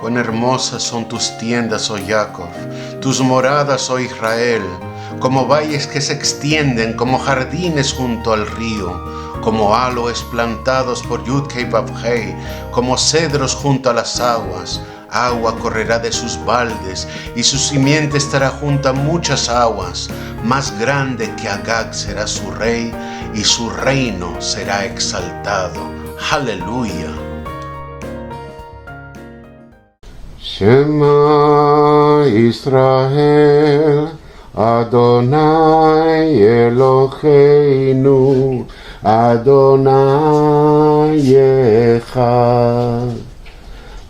Cuán hermosas son tus tiendas, oh Jacob, tus moradas, oh Israel, como valles que se extienden, como jardines junto al río, como aloes plantados por Yud-Hei Vav-Hei, como cedros junto a las aguas. Agua correrá de sus baldes, y su simiente estará junto a muchas aguas. Más grande que Agag será su rey, y su reino será exaltado. Aleluya. Shema Israel, Adonai Eloheinu, Adonai Echad.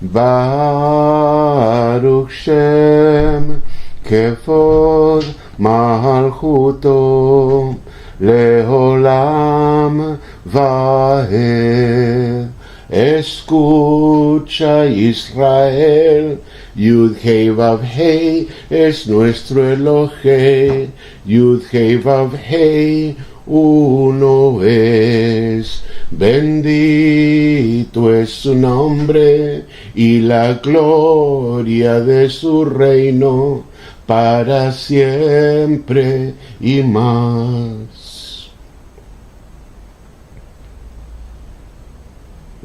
Baruch Shem Kevod Malchuto Leolam Vaed. Escucha Israel, Yud-Hei Vav-Hei es nuestro Elohei, Yud-Hei Vav-Hei uno es. Bendito es su nombre y la gloria de su reino para siempre y más.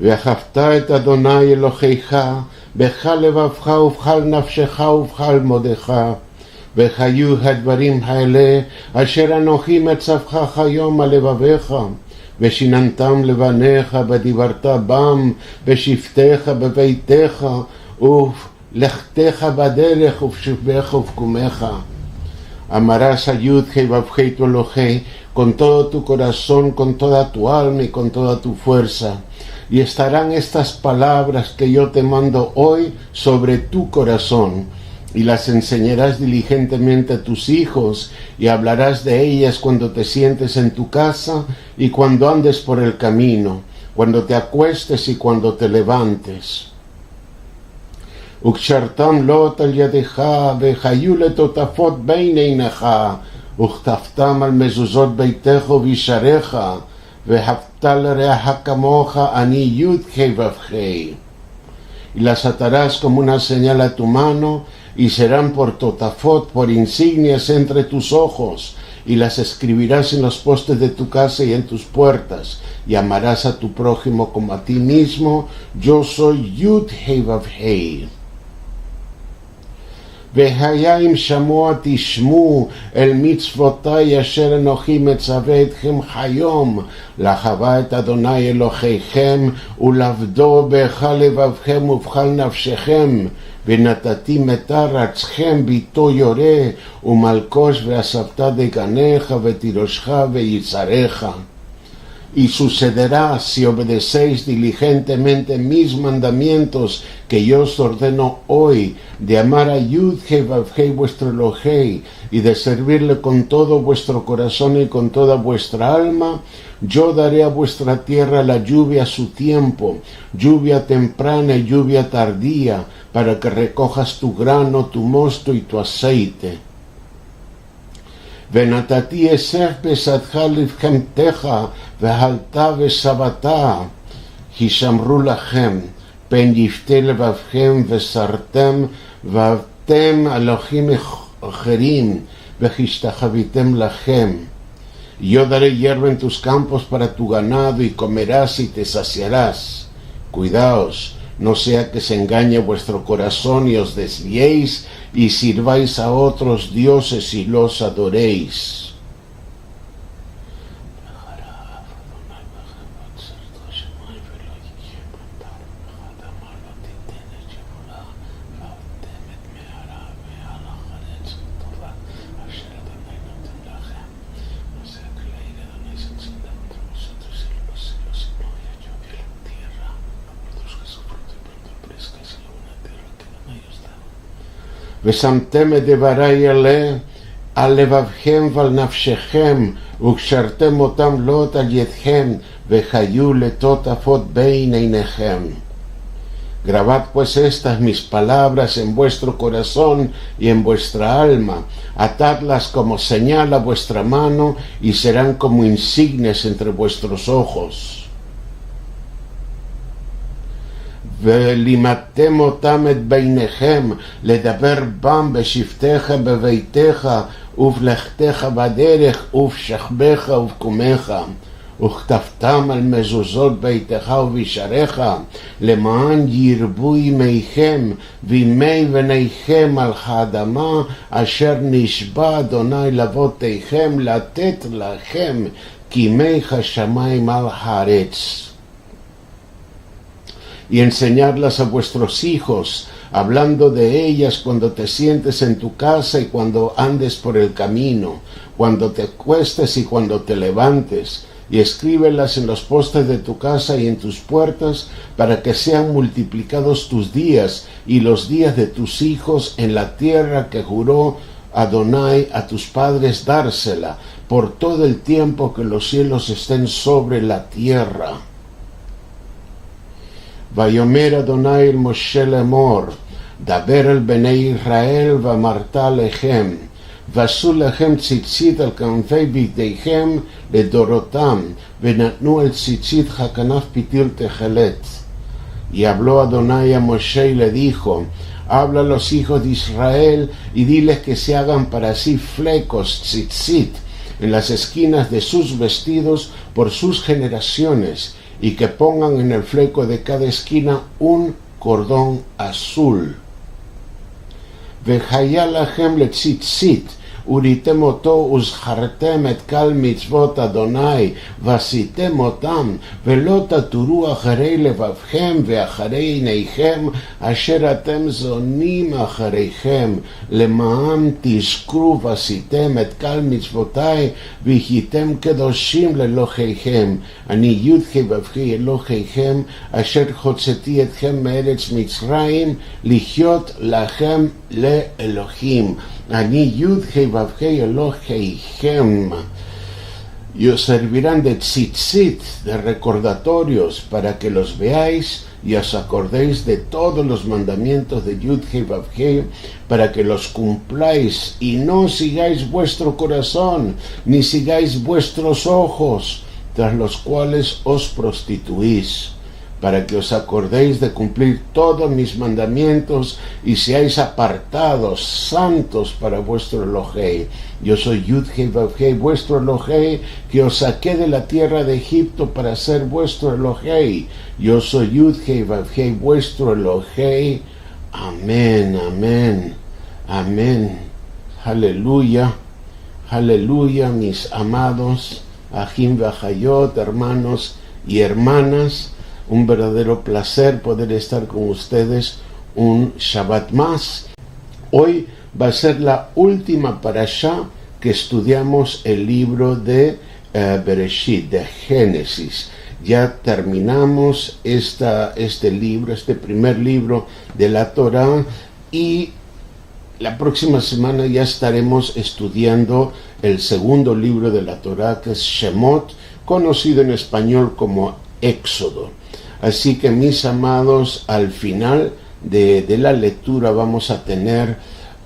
ואהבת את אדוני אלוהיך בכל לבבך ובכל נפשך ובכל מאודך, וחיו הדברים האלה אשר אנוכי מצווך היום על לבביך, ושיננתם לבניך ודיברת בם בשבתך בביתך ובלכתך בדרך ובשובך ובקומך. Amarás a Yud-Hei Vav-Hei tu Elohei con todo tu corazón, con toda tu alma y con toda tu fuerza. Y estarán estas palabras que yo te mando hoy sobre tu corazón, y las enseñarás diligentemente a tus hijos, y hablarás de ellas cuando te sientes en tu casa y cuando andes por el camino, cuando te acuestes y cuando te levantes. וקשרתם לוט על ידך, וחיו לטוטפות בין עיניך, וכתבתם על מזוזות ביתך ובישריך, ואהבת לרעך כמוך, אני יוד-Hei Vav-Hei. Y las atarás como una señal a tu mano, y serán por totafot, por insignias entre tus ojos, y las escribirás en los postes de tu casa y en tus puertas, y amarás a tu prójimo como a ti mismo. Yo soy Yud-Hei Vav-Hei. והיה אם שמוע תשמעו אל מצוותי אשר אנוכי מצווה אתכם היום, לאהבה את אדוני אלוהיכם ולעבדו בכל לבבכם ובכל נפשכם, ונתתי מטר ארצכם ביתו יורה ומלקוש ואספת דגניך ותירושך ויצריך. Y sucederá si obedecéis diligentemente mis mandamientos que yo os ordeno hoy, de amar a Yud-Hei Vav-Hei vuestro Elohei y de servirle con todo vuestro corazón y con toda vuestra alma. Yo daré a vuestra tierra la lluvia a su tiempo, lluvia temprana y lluvia tardía, para que recojas tu grano, tu mosto y tu aceite. ונתתי אסף בשדך לבהמתך והלתה ושבתה, כי שמרו לכם פן יפתה לבבכם וסרתם ועבדתם אלוהים אחרים והשתחוויתם לכם. Yo daré hierba en tus campos para tu ganado y comerás y te saciarás. Cuidaos, no sea que se engañe vuestro corazón y os desviéis y sirváis a otros dioses y los adoréis. ושמתם את דברי אלה על לבבכם ועל נפשכם, וקשרתם אותם לוט על ידכם, וחיו לטוטפות בין עיניכם. Grabad pues estas mis palabras en vuestro corazón y en vuestra alma, atadlas como señal a vuestra mano y serán como insignias entre vuestros ojos. ולימדתם אותם את ביניכם, לדבר בם בשבתך בביתך, ובלכתך בדרך, ובשכבך ובקומך. וכתבתם על מזוזות ביתך ובשעריך, למען ירבו ימיכם וימי בניכם על האדמה, אשר נשבע אדוני לאבותיכם לתת לכם כימי השמיים על הארץ. Y enseñarlas a vuestros hijos, hablando de ellas cuando te sientes en tu casa y cuando andes por el camino, cuando te acuestes y cuando te levantes, y escríbelas en los postes de tu casa y en tus puertas, para que sean multiplicados tus días y los días de tus hijos en la tierra que juró Adonai a tus padres dársela, por todo el tiempo que los cielos estén sobre la tierra. ויאמר אדוני אל משה לאמור, דבר אל בני ישראל ואמרת לכם, ועשו לכם ציצית על כנפי בגדיכם לדורותם, ונתנו אל ציצית הכנף פיתיל תכלת. Y habló Adonai a Moshe y le dijo, habla a los hijos de Israel y diles que se hagan para sí flecos, tzitzit, en las esquinas de sus vestidos por sus generaciones, y que pongan en el fleco de cada esquina un cordón azul. Vejaya lachem letzitzit, uritem oto uzhartem et kal mitzvot Adonai, vasitem otam, ולא תתורו אחרי לבבכם ואחרי עיניכם, אשר אתם זונים אחריכם, למען תזכרו ועשיתם את כל מצוותיי, והייתם קדושים לאלוהיכם. אני יודכי ובכי אלוהיכם, אשר הוצאתי אתכם מארץ מצרים, לחיות לכם לאלוהים. אני יודכי ובכי אלוהיכם. Y os servirán de tzitzit, de recordatorios, para que los veáis y os acordéis de todos los mandamientos de Yud-Hei Vav-Hei, para que los cumpláis y no sigáis vuestro corazón, ni sigáis vuestros ojos, tras los cuales os prostituís, para que os acordéis de cumplir todos mis mandamientos y seáis apartados, santos para vuestro Elohei. Yo soy Yud-Hei Vav-Hei, vuestro Elohei, que os saqué de la tierra de Egipto para ser vuestro Elohei. Yo soy Yud-Hei Vav-Hei, vuestro Elohei. Amén, amén, amén. Aleluya, aleluya, mis amados Ahim Vahayot, hermanos y hermanas. Un verdadero placer poder estar con ustedes un Shabbat más. Hoy va a ser la última parashá que estudiamos el libro de Bereshit, de Génesis. Ya terminamos este libro, este primer libro de la Torá, y la próxima semana ya estaremos estudiando el segundo libro de la Torá, que es Shemot, conocido en español como Éxodo. Así que, mis amados, al final de la lectura vamos a tener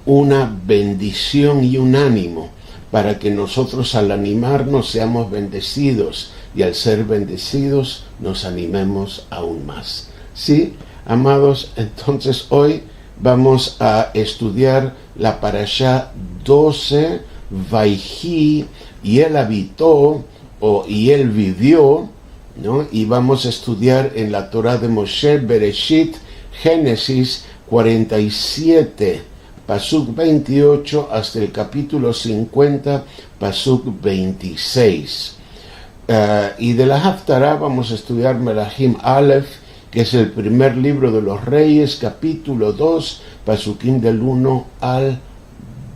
una bendición y un ánimo para que nosotros, al animarnos, seamos bendecidos, y al ser bendecidos nos animemos aún más. ¿Sí, amados? Entonces hoy vamos a estudiar la parashá 12, Vayhi, y él habitó, y él vivió, ¿no? Y vamos a estudiar en la Torá de Moshe, Bereshit, Génesis 47, Pasuk 28, hasta el capítulo 50, Pasuk 26. Y de la Haftará vamos a estudiar Melahim Aleph, que es el primer libro de los Reyes, capítulo 2, Pasukim del 1 al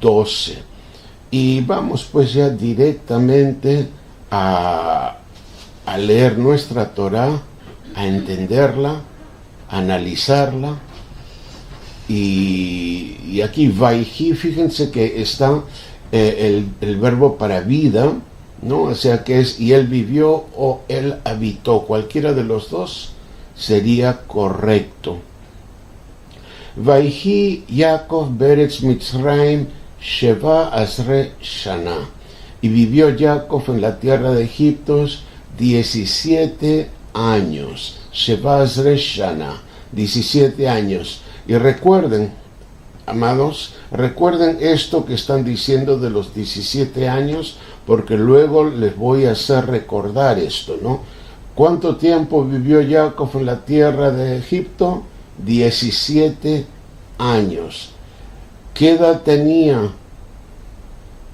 12. Y vamos pues ya directamente a leer nuestra Torá, a entenderla, a analizarla. Y aquí Vayhi, fíjense que está el verbo para vida, ¿no? O sea que es y él vivió o él habitó, cualquiera de los dos sería correcto. Vayhi Yaakov beretz Mitzrayim sheva asre shana, y vivió Jacob en la tierra de Egipto 17 años, sheva asre shana, 17 años. Y recuerden, amados, recuerden esto que están diciendo de los 17 años, porque luego les voy a hacer recordar esto, ¿no? ¿Cuánto tiempo vivió Jacob en la tierra de Egipto? 17 años. ¿Qué edad tenía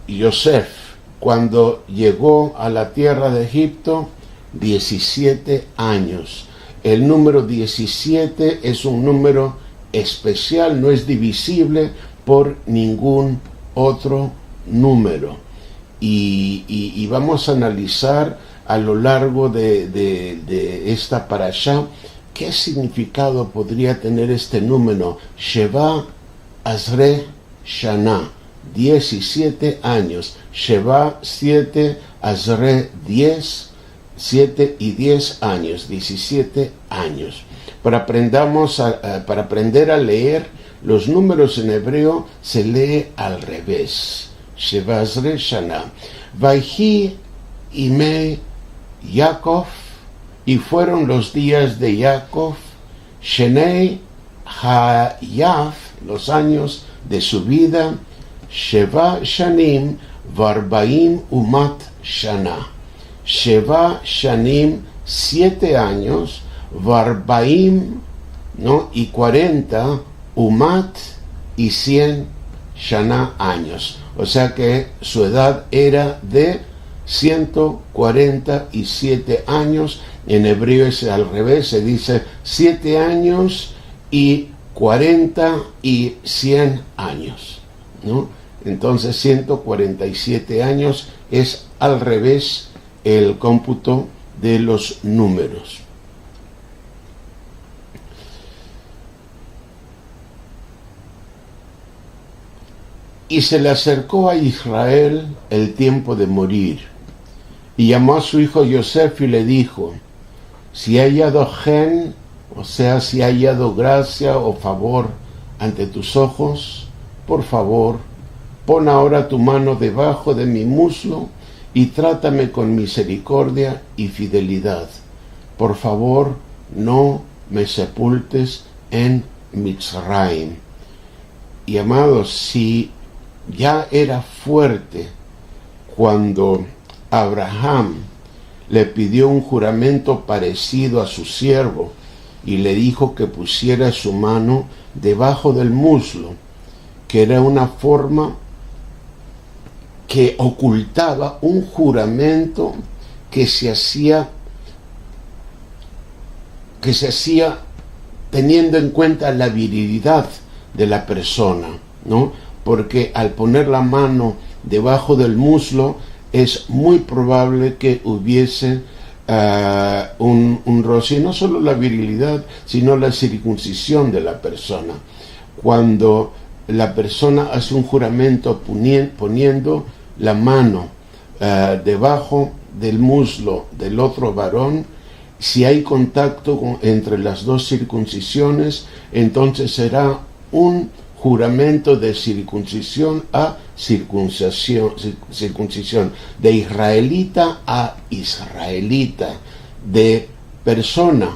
Yosef cuando llegó a la tierra de Egipto? 17 años. El número 17 es un número especial, no es divisible por ningún otro número. Y vamos a analizar a lo largo de esta parashá qué significado podría tener este número. Sheva Azre Shana, 17 años. Sheva 7, Azre 10, 7 y 10 años, 17 años. Para aprender a leer los números en hebreo se lee al revés. Sheva Azre Shana. Vayhi Ime Yaakov, y fueron los días de Jacob, Shenei Hayaf, los años de su vida, Sheva Shanim Varbaim Umat Shana. Sheva Shanim, 7 años, Varbaim, ¿no? Y 40, Umat y 100 Shana años. O sea que su edad era de 147 años. En hebreo es al revés, se dice 7 años y 40 y 100 años, ¿no? Entonces 147 años es al revés el cómputo de los números. Y se le acercó a Israel el tiempo de morir, y llamó a su hijo Yosef y le dijo: si ha hallado gen, o sea, si ha hallado gracia o favor ante tus ojos, por favor, pon ahora tu mano debajo de mi muslo y trátame con misericordia y fidelidad. Por favor, no me sepultes en Mitzrayim. Y amados, si ya era fuerte cuando Abraham le pidió un juramento parecido a su siervo y le dijo que pusiera su mano debajo del muslo, que era una forma que ocultaba un juramento que se hacía teniendo en cuenta la virilidad de la persona, ¿no? Porque al poner la mano debajo del muslo es muy probable que hubiese un roce, no solo la virilidad, sino la circuncisión de la persona. Cuando la persona hace un juramento poniendo la mano debajo del muslo del otro varón, si hay contacto entre las dos circuncisiones, entonces será un juramento de circuncisión a circuncisión, de israelita a israelita, de persona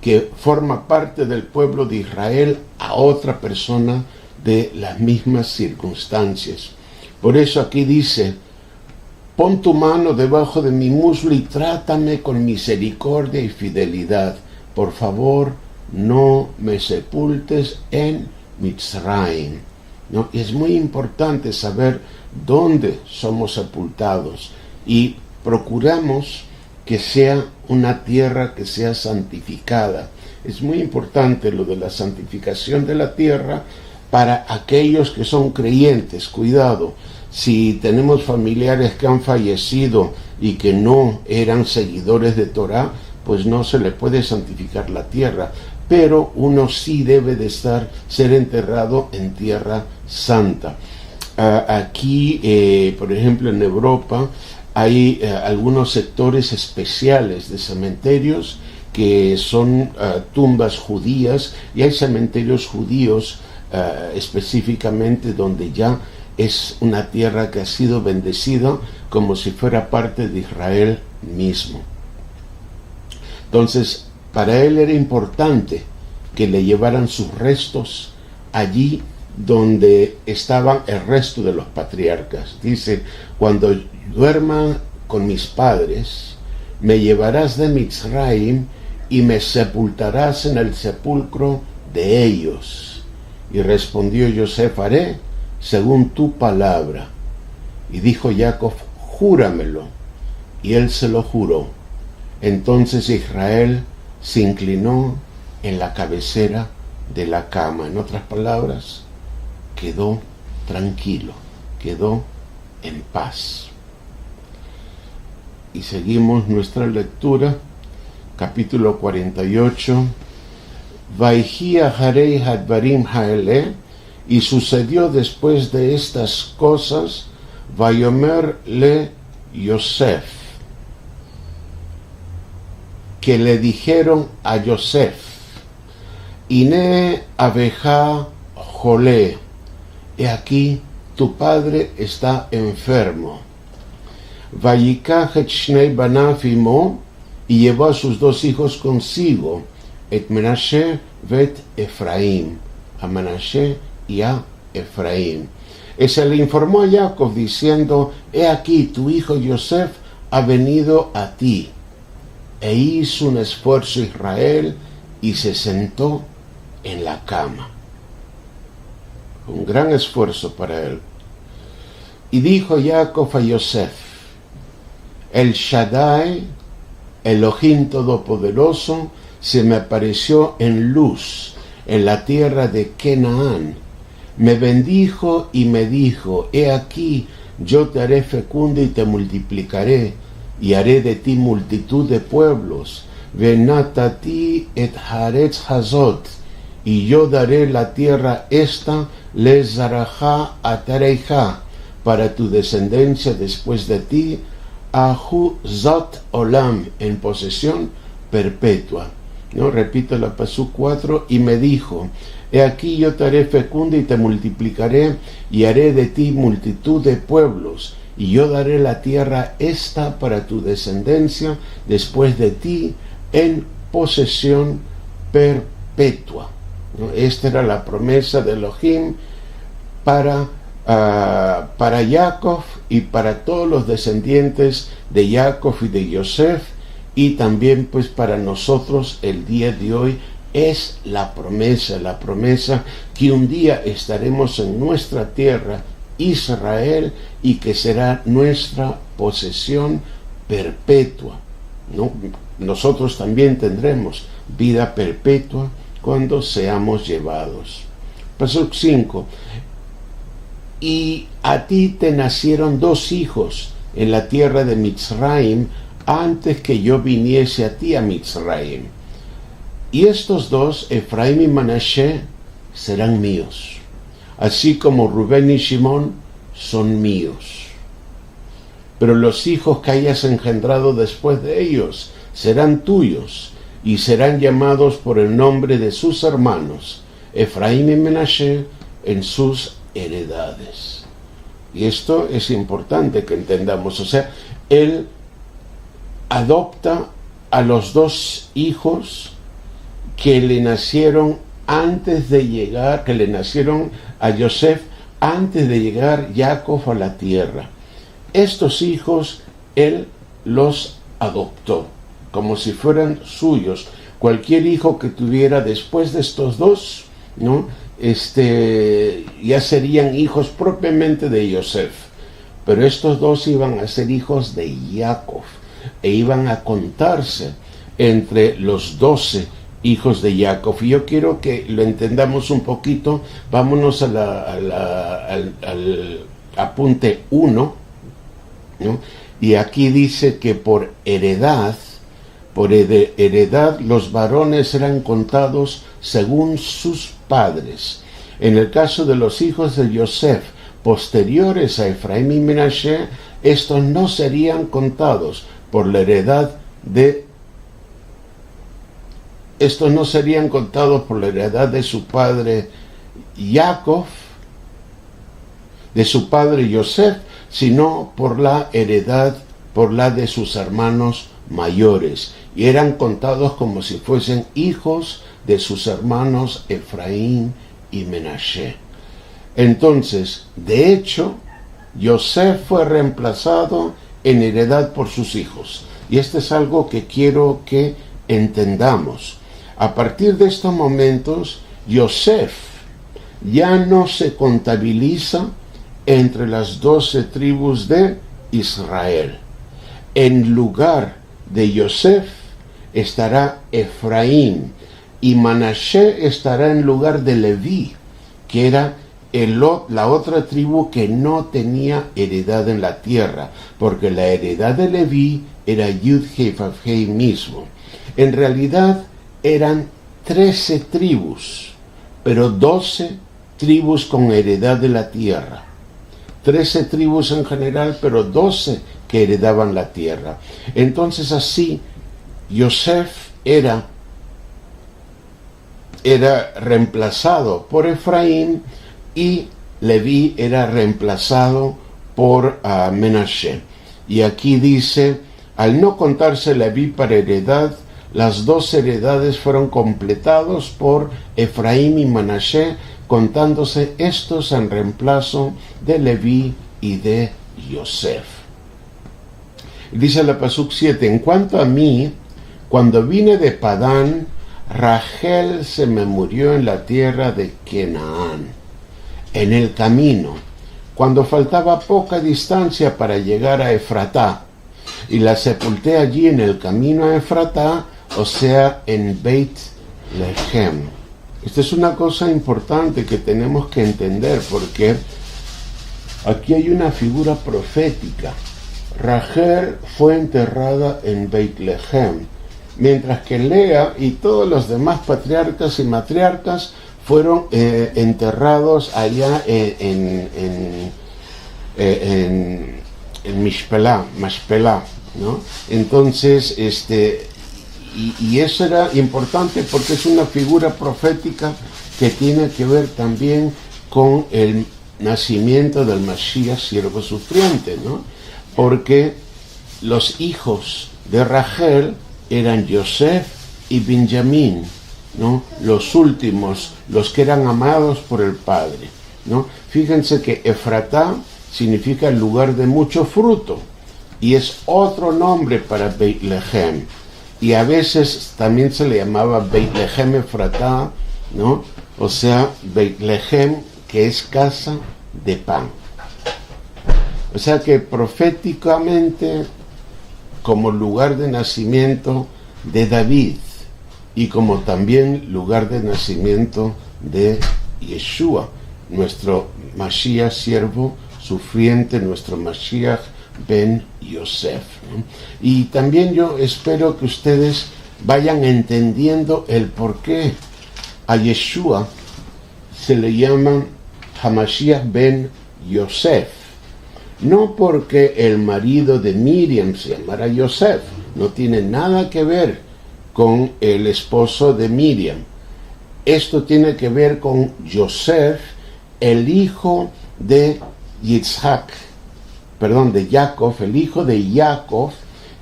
que forma parte del pueblo de Israel a otra persona de las mismas circunstancias. Por eso aquí dice: pon tu mano debajo de mi muslo y trátame con misericordia y fidelidad. Por favor, no me sepultes en Mitzrayim, ¿no? Y es muy importante saber dónde somos sepultados y procuramos que sea una tierra que sea santificada. Es muy importante lo de la santificación de la tierra para aquellos que son creyentes. Cuidado, si tenemos familiares que han fallecido y que no eran seguidores de Torah, pues no se le puede santificar la tierra. Pero uno sí debe de ser enterrado en tierra santa. Aquí, por ejemplo, en Europa hay algunos sectores especiales de cementerios que son tumbas judías, y hay cementerios judíos específicamente donde ya es una tierra que ha sido bendecida como si fuera parte de Israel mismo. Entonces, para él era importante que le llevaran sus restos allí donde estaban el resto de los patriarcas. Dice, cuando duerman con mis padres, me llevarás de Mitzraim y me sepultarás en el sepulcro de ellos. Y respondió Yosef, haré según tu palabra. Y dijo Jacob, júramelo. Y él se lo juró. Entonces Israel se inclinó en la cabecera de la cama. En otras palabras, quedó tranquilo, quedó en paz. Y seguimos nuestra lectura, capítulo 48. Vaihi aharei hadvarim haele, y sucedió después de estas cosas, vayomer le Yosef, que le dijeron a Yosef, Ine abeja jolé, he aquí tu padre está enfermo. Vayikach et shnei banav imo, y llevó a sus dos hijos consigo, et Menashe vet Efraim, a Menashe y a Efraim. Y se le informó a Jacob diciendo, he aquí tu hijo Yosef ha venido a ti. E hizo un esfuerzo Israel y se sentó en la cama. Un gran esfuerzo para él. Y dijo Jacob a Yosef, el Shaddai, Elohim Todopoderoso, se me apareció en luz en la tierra de Canaán. Me bendijo y me dijo, he aquí, yo te haré fecundo y te multiplicaré, y haré de ti multitud de pueblos. Venatati et haaretz hazot, y yo daré la tierra esta, les zarajá atareja, para tu descendencia después de ti, ahu zot olam, en posesión perpetua. No, repito la pasuk 4, y me dijo, he aquí yo te haré fecundo y te multiplicaré, y haré de ti multitud de pueblos, y yo daré la tierra esta para tu descendencia después de ti en posesión perpetua. ¿No? Esta era la promesa de Elohim para Jacob y para todos los descendientes de Jacob y de Yosef, y también pues para nosotros el día de hoy es la promesa que un día estaremos en nuestra tierra, Israel, y que será nuestra posesión perpetua, ¿no? Nosotros también tendremos vida perpetua cuando seamos llevados. Pasuk 5. Y a ti te nacieron dos hijos en la tierra de Mitzraim antes que yo viniese a ti a Mitzraim. Y estos dos, Efraim y Manashe, serán míos, así como Rubén y Shimón son míos. Pero los hijos que hayas engendrado después de ellos serán tuyos, y serán llamados por el nombre de sus hermanos, Efraim y Manashe, en sus heredades. Y esto es importante que entendamos. O sea, él adopta a los dos hijos que le nacieron antes de llegar, que le nacieron a Yosef antes de llegar Jacob a la tierra. Estos hijos él los adoptó como si fueran suyos. Cualquier hijo que tuviera después de estos dos, ¿no?, ya serían hijos propiamente de Yosef. Pero estos dos iban a ser hijos de Jacob e iban a contarse entre los 12 hijos de Jacob. Y yo quiero que lo entendamos un poquito. Vámonos al apunte 1, ¿no? Y aquí dice que por heredad los varones eran contados según sus padres. En el caso de los hijos de Yosef posteriores a Efraim y Menashe, estos no serían contados por la heredad de su padre Jacob, de su padre Yosef, sino por la heredad, por la de sus hermanos mayores. y eran contados como si fuesen hijos de sus hermanos Efraín y Menashe. Entonces, de hecho, Yosef fue reemplazado en heredad por sus hijos. Y esto es algo que quiero que entendamos. A partir de estos momentos, Yosef ya no se contabiliza entre las 12 tribus de Israel. En lugar de Yosef estará Efraín, y Manashe estará en lugar de Leví, que era la otra tribu que no tenía heredad en la tierra, porque la heredad de Leví era Yud-Hei Vav-Hei mismo. En realidad eran 13 tribus, pero 12 tribus con heredad de la tierra. 13 tribus en general, pero 12 que heredaban la tierra. Entonces así, Yosef era reemplazado por Efraín, y Leví era reemplazado por Menashe. Y aquí dice, al no contarse Leví para heredad, las 2 heredades fueron completados por Efraín y Manashe, contándose estos en reemplazo de Leví y de Yosef. Dice la Pasuk 7, en cuanto a mí, cuando vine de Padán, Rachel se me murió en la tierra de Canaán. En el camino, cuando faltaba poca distancia para llegar a Efratá, y la sepulté allí en el camino a Efratá, o sea, en Beit Lehem. Esta es una cosa importante que tenemos que entender, porque aquí hay una figura profética. Rachel fue enterrada en Beit Lehem, mientras que Lea y todos los demás patriarcas y matriarcas fueron enterrados allá en Mashpelah, ¿no? Entonces, y eso era importante porque es una figura profética que tiene que ver también con el nacimiento del Mashiach, siervo sufriente, ¿no? Porque los hijos de Rachel eran Yosef y Benjamín, ¿no? Los últimos, los que eran amados por el Padre, ¿no? Fíjense que Efratá significa el lugar de mucho fruto, y es otro nombre para Beit Lehem, y a veces también se le llamaba Beit Lehem Efratá, ¿no? O sea, Beit Lehem, que es casa de pan. O sea que proféticamente, como lugar de nacimiento de David, y como también lugar de nacimiento de Yeshua, nuestro Mashiach siervo sufriente, nuestro Mashiach ben Yosef, ¿no? Y también yo espero que ustedes vayan entendiendo el por qué a Yeshua se le llama Hamashiach ben Yosef. No porque el marido de Miriam se llamara Yosef, no tiene nada que ver con el esposo de Miriam. Esto tiene que ver con Yosef, el hijo de Jacob, el hijo de Jacob,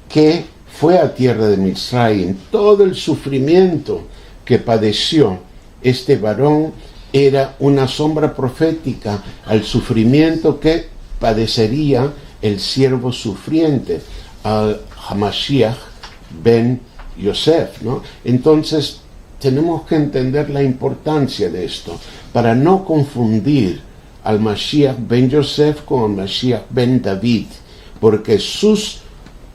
que fue a tierra de Misraim. Todo el sufrimiento que padeció este varón era una sombra profética al sufrimiento que padecería el siervo sufriente, al Hamashiach ben Yosef, ¿no? Entonces tenemos que entender la importancia de esto para no confundir al Mashiach ben Yosef con el Mashiach ben David, porque sus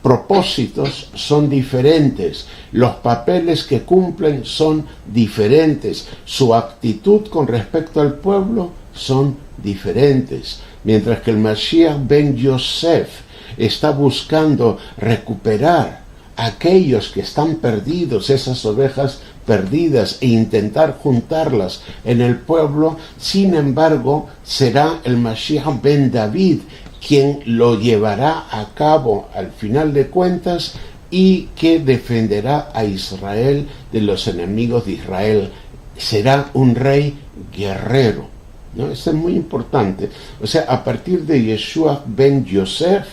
propósitos son diferentes, los papeles que cumplen son diferentes, su actitud con respecto al pueblo son diferentes, mientras que el Mashiach ben Yosef está buscando recuperar aquellos que están perdidos, esas ovejas perdidas, e intentar juntarlas en el pueblo. Sin embargo, será el Mashiach ben David quien lo llevará a cabo al final de cuentas y que defenderá a Israel de los enemigos de Israel. Será un rey guerrero, ¿no? Eso es muy importante. O sea, a partir de Yeshua ben Yosef,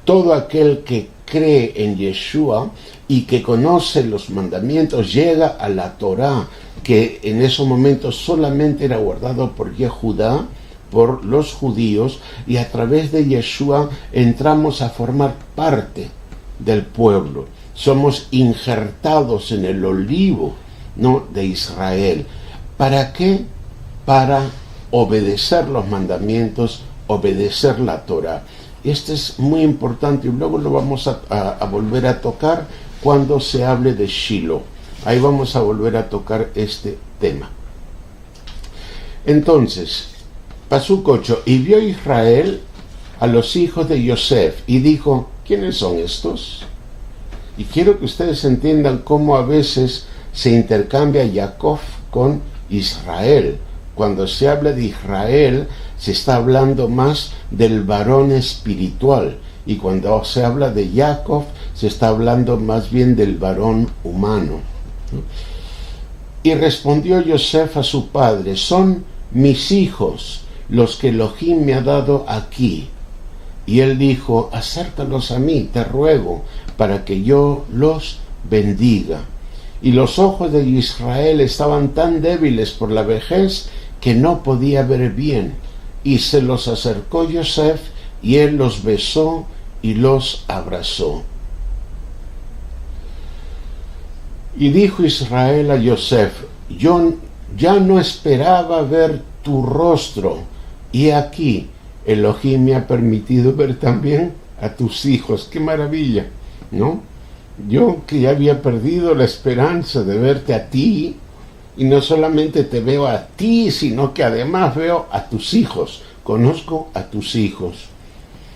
todo aquel que cree en Yeshua y que conoce los mandamientos, llega a la Torá, que en esos momentos solamente era guardado por Yehudá, por los judíos, y a través de Yeshua entramos a formar parte del pueblo. Somos injertados en el olivo, ¿no?, de Israel. ¿Para qué? Para obedecer los mandamientos, obedecer la Torá. Este es muy importante y luego lo vamos a volver a tocar cuando se hable de Shiloh. Ahí vamos a volver a tocar este tema. Entonces, Pasuk 8, y vio Israel a los hijos de Yosef y dijo, ¿quiénes son estos? Y quiero que ustedes entiendan cómo a veces se intercambia Jacob con Israel. Cuando se habla de Israel, se está hablando más del varón espiritual. Y cuando se habla de Jacob, se está hablando más bien del varón humano. Y respondió Yosef a su padre, son mis hijos los que Elohim me ha dado aquí. Y él dijo, acércalos a mí, te ruego, para que yo los bendiga. Y los ojos de Israel estaban tan débiles por la vejez que no podía ver bien. Y se los acercó Yosef, y él los besó y los abrazó. Y dijo Israel a Yosef, yo ya no esperaba ver tu rostro, y aquí Elohim me ha permitido ver también a tus hijos. ¡Qué maravilla!, ¿no? Yo que ya había perdido la esperanza de verte a ti, y no solamente te veo a ti, sino que además veo a tus hijos, conozco a tus hijos.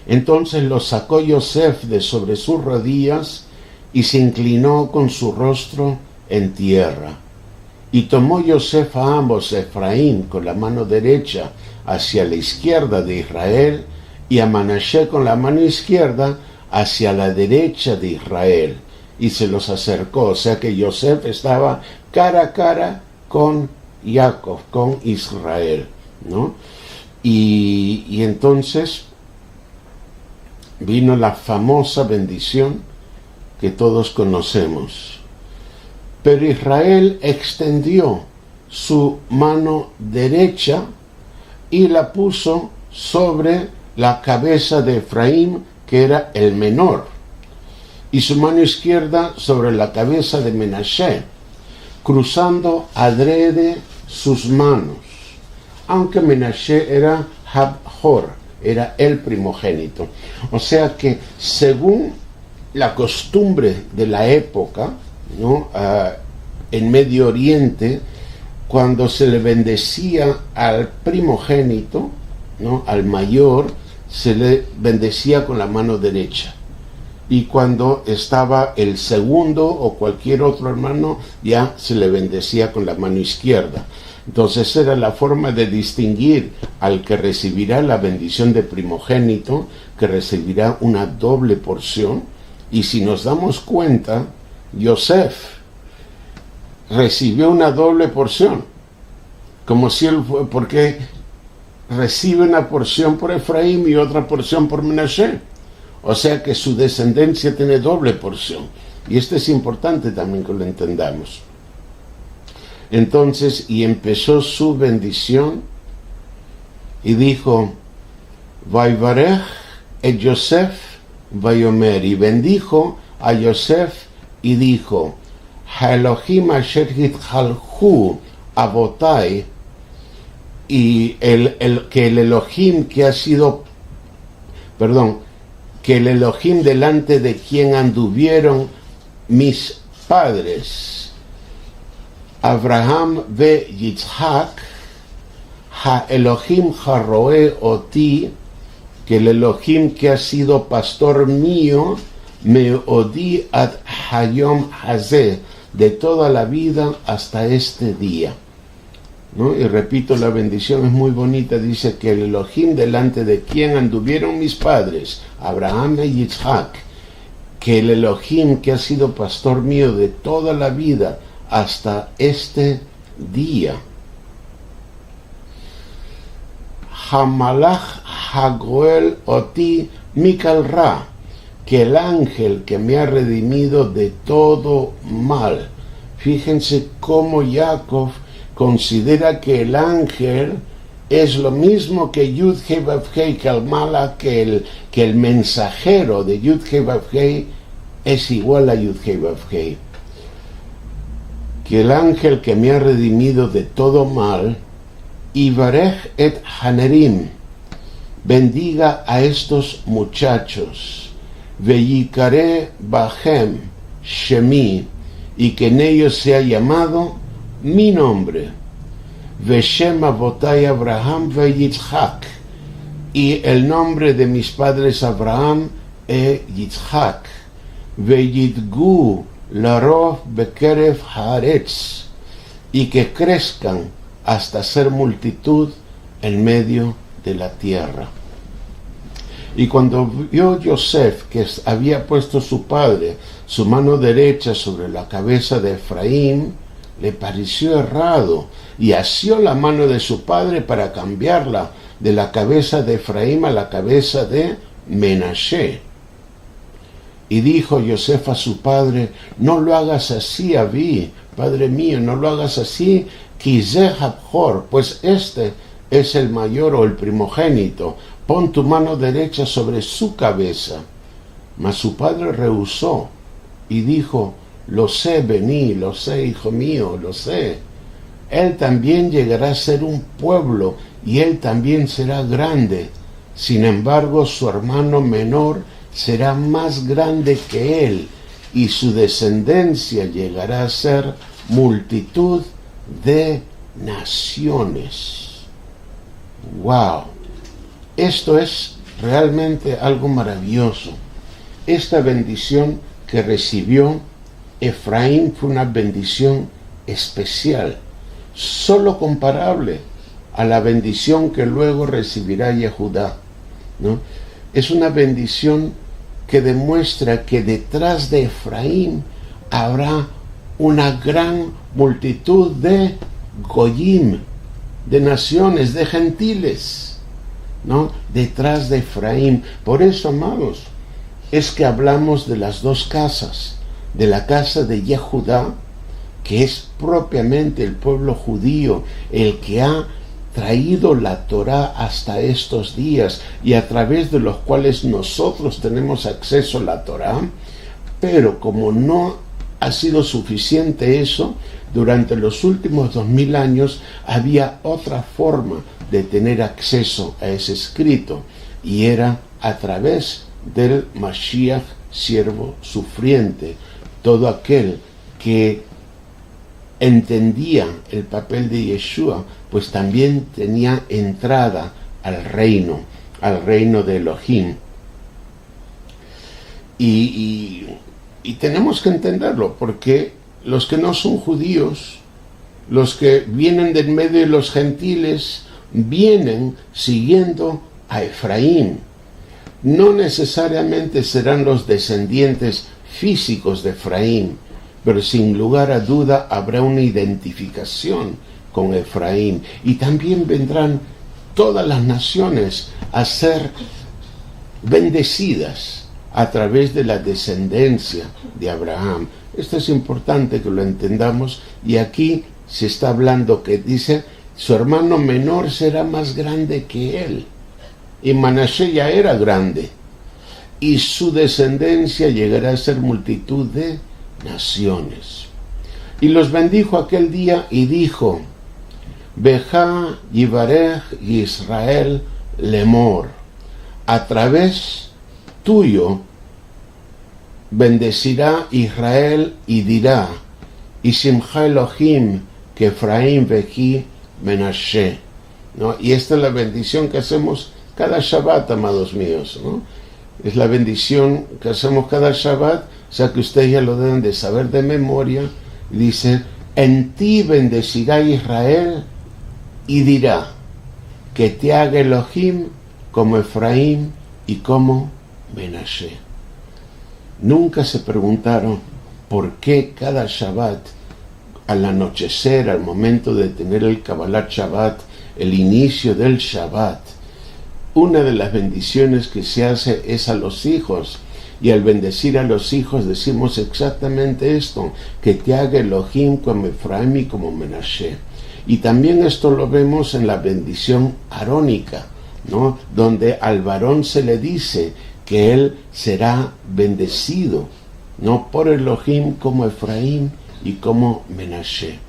Entonces los sacó Yosef de sobre sus rodillas y se inclinó con su rostro en tierra. Y tomó Yosef a ambos, a Efraín con la mano derecha hacia la izquierda de Israel, y a Manashe con la mano izquierda hacia la derecha de Israel, y se los acercó. O sea que Yosef estaba cara a cara con Jacob, con Israel, ¿no? Y entonces vino la famosa bendición que todos conocemos. Pero Israel extendió su mano derecha y la puso sobre la cabeza de Efraín, que era el menor, y su mano izquierda sobre la cabeza de Menashe, cruzando adrede sus manos, aunque Menashe era Habjor, era el primogénito. O sea que según la costumbre de la época, ¿no?, en Medio Oriente, cuando se le bendecía al primogénito, ¿no?, al mayor, se le bendecía con la mano derecha. Y cuando estaba el segundo o cualquier otro hermano, ya se le bendecía con la mano izquierda. Entonces era la forma de distinguir al que recibirá la bendición de primogénito, que recibirá una doble porción. Y si nos damos cuenta, Yosef recibió una doble porción, como si él fue, porque recibe una porción por Efraín y otra porción por Menashe. O sea que su descendencia tiene doble porción. Y esto es importante también que lo entendamos. Entonces, y empezó su bendición, y dijo, Vaivarech et Yosef vayomer, y bendijo a Yosef, y dijo, Elohim asher hitchalhu abotai, y que el Elohim que ha sido, que el Elohim delante de quien anduvieron mis padres, Abraham ve Yitzhak, ha Elohim haroe oti, que el Elohim que ha sido pastor mío, me odi ad hayom hazeh, de toda la vida hasta este día, ¿no? Y repito, la bendición es muy bonita. Dice que el Elohim delante de quien anduvieron mis padres, Abraham y Yitzhak, que el Elohim que ha sido pastor mío de toda la vida hasta este día, Hamalach Hagoel Oti Mikal Ra, que el ángel que me ha redimido de todo mal. Fíjense cómo Jacob considera que el ángel es lo mismo que Yud-Heh Vav-Heh, que el Malach, que el mensajero de Yud-Heh Vav-Heh es igual a Yud-Heh Vav-Heh. Que el ángel que me ha redimido de todo mal, Ivarech et Hanerim, bendiga a estos muchachos, Veyikare Bahem Shemi, y que en ellos sea llamado mi nombre, Veshem Avotay Abraham ve Yitzhak, y el nombre de mis padres Abraham e Yitzhak, Veyidgu Larov Bekerev Haaretz, y que crezcan hasta ser multitud en medio de la tierra. Y cuando vio Yosef que había puesto su padre su mano derecha sobre la cabeza de Efraín, le pareció errado y asió la mano de su padre para cambiarla de la cabeza de Efraín a la cabeza de Menashe. Y dijo Yosef a su padre: no lo hagas así, Abí, padre mío, no lo hagas así, Kizeh Abjor, pues este es el mayor o el primogénito, pon tu mano derecha sobre su cabeza. Mas su padre rehusó y dijo: lo sé, Bení, lo sé, hijo mío, lo sé. Él también llegará a ser un pueblo y él también será grande. Sin embargo, su hermano menor será más grande que él y su descendencia llegará a ser multitud de naciones. ¡Wow! Esto es realmente algo maravilloso. Esta bendición que recibió Efraín fue una bendición especial, solo comparable a la bendición que luego recibirá Yehudá, ¿no? Es una bendición que demuestra que detrás de Efraín habrá una gran multitud de Goyim, de naciones, de gentiles, ¿no? Detrás de Efraín. Por eso, amados, es que hablamos de las dos casas, de la casa de Yehudá, que es propiamente el pueblo judío, el que ha traído la Torá hasta estos días y a través de los cuales nosotros tenemos acceso a la Torá. Pero como no ha sido suficiente eso, durante los últimos 2000 años había otra forma de tener acceso a ese escrito, y era a través del Mashiach, siervo sufriente, todo aquel que entendía el papel de Yeshua, pues también tenía entrada al reino de Elohim. Y tenemos que entenderlo, porque los que no son judíos, los que vienen del medio de los gentiles, vienen siguiendo a Efraín. No necesariamente serán los descendientes físicos de Efraín, pero sin lugar a duda habrá una identificación con Efraín, y también vendrán todas las naciones a ser bendecidas a través de la descendencia de Abraham. Esto es importante que lo entendamos, y aquí se está hablando que dice: su hermano menor será más grande que él, y Manashe ya era grande, y su descendencia llegará a ser multitud de naciones. Y los bendijo aquel día y dijo: Beja Yivarech Israel Lemor, a través tuyo bendecirá Israel y dirá: y Simcha Elohim que Efraín veji Menashe, ¿no? Y esta es la bendición que hacemos cada Shabbat, amados míos, ¿no? Es la bendición que hacemos cada Shabbat, o sea que ustedes ya lo deben de saber de memoria. Dice: en ti bendecirá Israel y dirá: que te haga Elohim como Efraín y como Menashe. Nunca se preguntaron por qué cada Shabbat, al anochecer, al momento de tener el Kabbalat Shabbat, el inicio del Shabbat, una de las bendiciones que se hace es a los hijos, Y al bendecir a los hijos decimos exactamente esto, que te haga Elohim como Efraim y como Menashe. Y también esto lo vemos en la bendición arónica, ¿no? Donde al varón se le dice que él será bendecido, ¿no? Por Elohim como Efraim y como Menashe.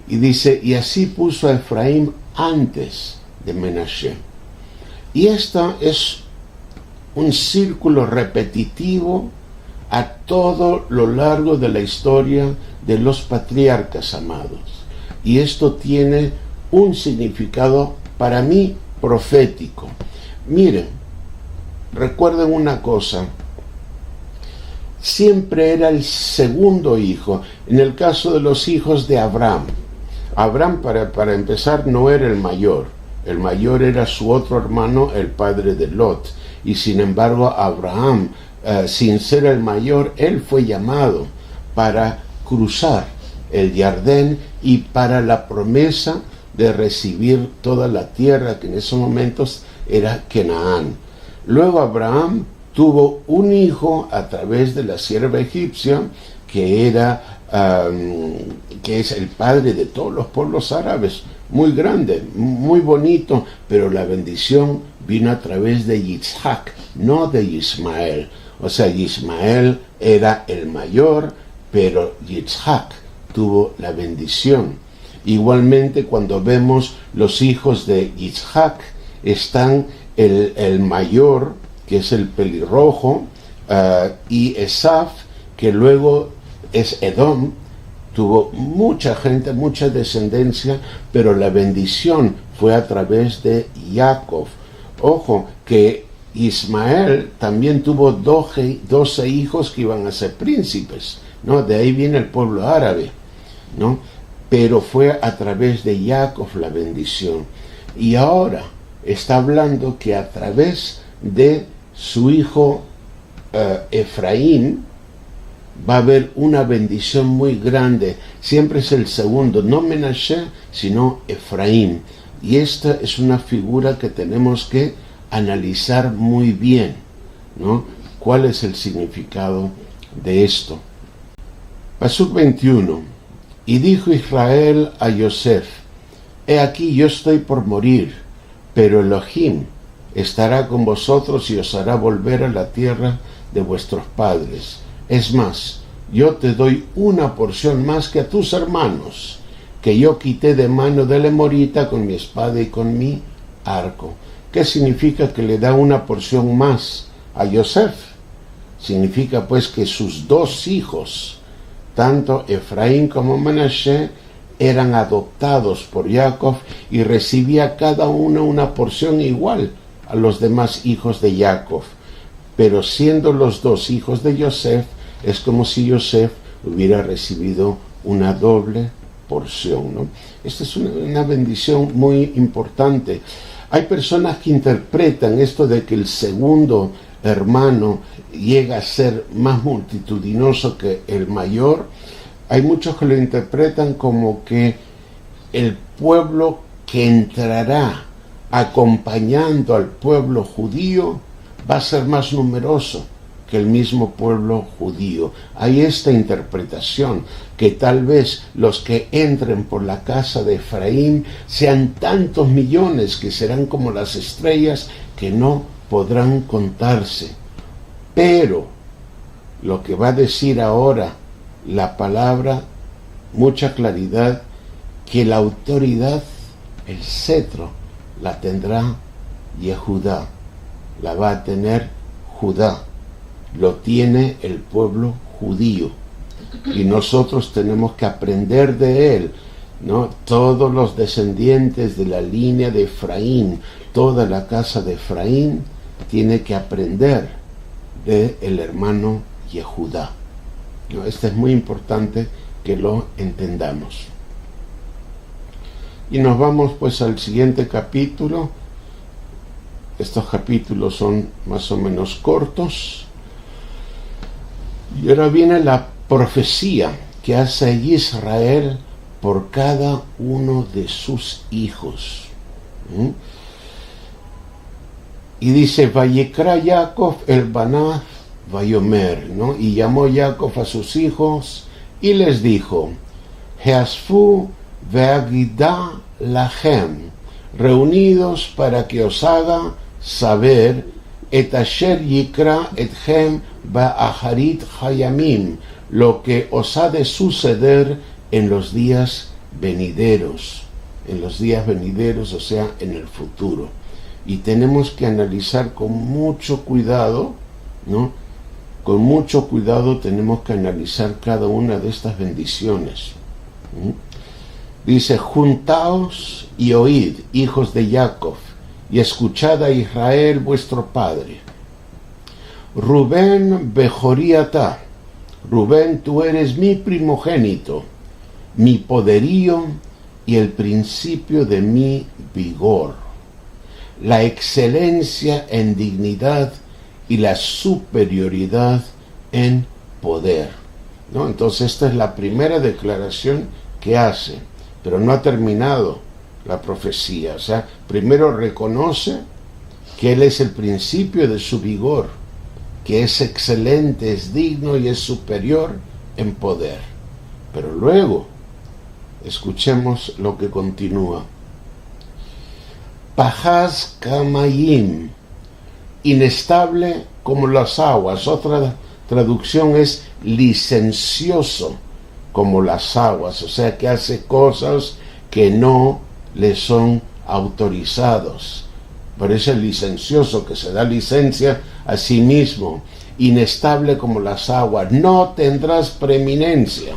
Y dice, y así puso a Efraim antes de Menashe. Y esto es un círculo repetitivo a todo lo largo de la historia de los patriarcas amados. Y esto tiene un significado para mí profético. Miren, recuerden una cosa, siempre era el segundo hijo. En el caso de los hijos de Abraham, para empezar no era el mayor era su otro hermano, el padre de Lot, y sin embargo Abraham, sin ser el mayor, él fue llamado para cruzar el Jordán y para la promesa de recibir toda la tierra que en esos momentos era Canaán. Luego Abraham tuvo un hijo a través de la sierva egipcia que es el padre de todos los pueblos árabes, muy grande, muy bonito, pero la bendición vino a través de Yitzhak, no de Ismael. O sea, Ismael era el mayor, pero Yitzhak tuvo la bendición. Igualmente, cuando vemos los hijos de Yitzhak, están el mayor, que es el pelirrojo, y Esaf, que luego es Edom. Tuvo mucha gente, mucha descendencia, pero la bendición fue a través de Jacob. Ojo, que Ismael también tuvo 12 hijos que iban a ser príncipes, ¿no? De ahí viene el pueblo árabe, ¿no? Pero fue a través de Jacob la bendición. Y ahora está hablando que a través de su hijo Efraín, va a haber una bendición muy grande. Siempre es el segundo, no Menashe, sino Efraín. Y esta es una figura que tenemos que analizar muy bien, ¿no? ¿Cuál es el significado de esto? Pasuk 21. Y dijo Israel a Yosef, he aquí yo estoy por morir, pero Elohim estará con vosotros y os hará volver a la tierra de vuestros padres. Es más, yo te doy una porción más que a tus hermanos, que yo quité de mano del Emorita con mi espada y con mi arco. ¿Qué significa que le da una porción más a Yosef? Significa pues que sus dos hijos, tanto Efraín como Menashe, eran adoptados por Jacob y recibía cada uno una porción igual a los demás hijos de Jacob. Pero siendo los dos hijos de Yosef, es como si Yosef hubiera recibido una doble porción, ¿no? Esta es una bendición muy importante. Hay personas que interpretan esto de que el segundo hermano llega a ser más multitudinoso que el mayor. Hay muchos que lo interpretan como que el pueblo que entrará acompañando al pueblo judío va a ser más numeroso que el mismo pueblo judío. Hay esta interpretación, que tal vez los que entren por la casa de Efraín sean tantos millones que serán como las estrellas que no podrán contarse. Pero lo que va a decir ahora la palabra, mucha claridad, que la autoridad, el cetro, la tendrá Yehudá, la va a tener Judá. Lo tiene el pueblo judío y nosotros tenemos que aprender de él, ¿no? Todos los descendientes de la línea de Efraín, toda la casa de Efraín tiene que aprender de el hermano Yehudá, ¿no? Esto es muy importante que lo entendamos. Y nos vamos pues al siguiente capítulo. Estos capítulos son más o menos cortos. Y ahora viene la profecía que hace Israel por cada uno de sus hijos. Y dice, Vayekra Jacob el Banav Vayomer, ¿no? Y llamó Jacob a sus hijos y les dijo, Heasfu veagida lachem, reunidos para que os haga saber et asher yikra etchem ba'aharit hayamim, lo que os ha de suceder en los días venideros, o sea, en el futuro. Y tenemos que analizar con mucho cuidado, ¿no? Con mucho cuidado tenemos que analizar cada una de estas bendiciones. Dice, juntaos y oíd, hijos de Jacob, y escuchad a Israel vuestro padre. Rubén Bejoriata, Rubén, tú eres mi primogénito, mi poderío y el principio de mi vigor, la excelencia en dignidad y la superioridad en poder, ¿no? Entonces esta es la primera declaración que hace, pero no ha terminado la profecía. O sea, primero reconoce que él es el principio de su vigor, que es excelente, es digno y es superior en poder. Pero luego, escuchemos lo que continúa. Pajaz kamayim, inestable como las aguas. Otra traducción es licencioso como las aguas, o sea que hace cosas que no le son autorizados. Por eso es licencioso, que se da licencia a sí mismo. Inestable como las aguas, no tendrás preeminencia,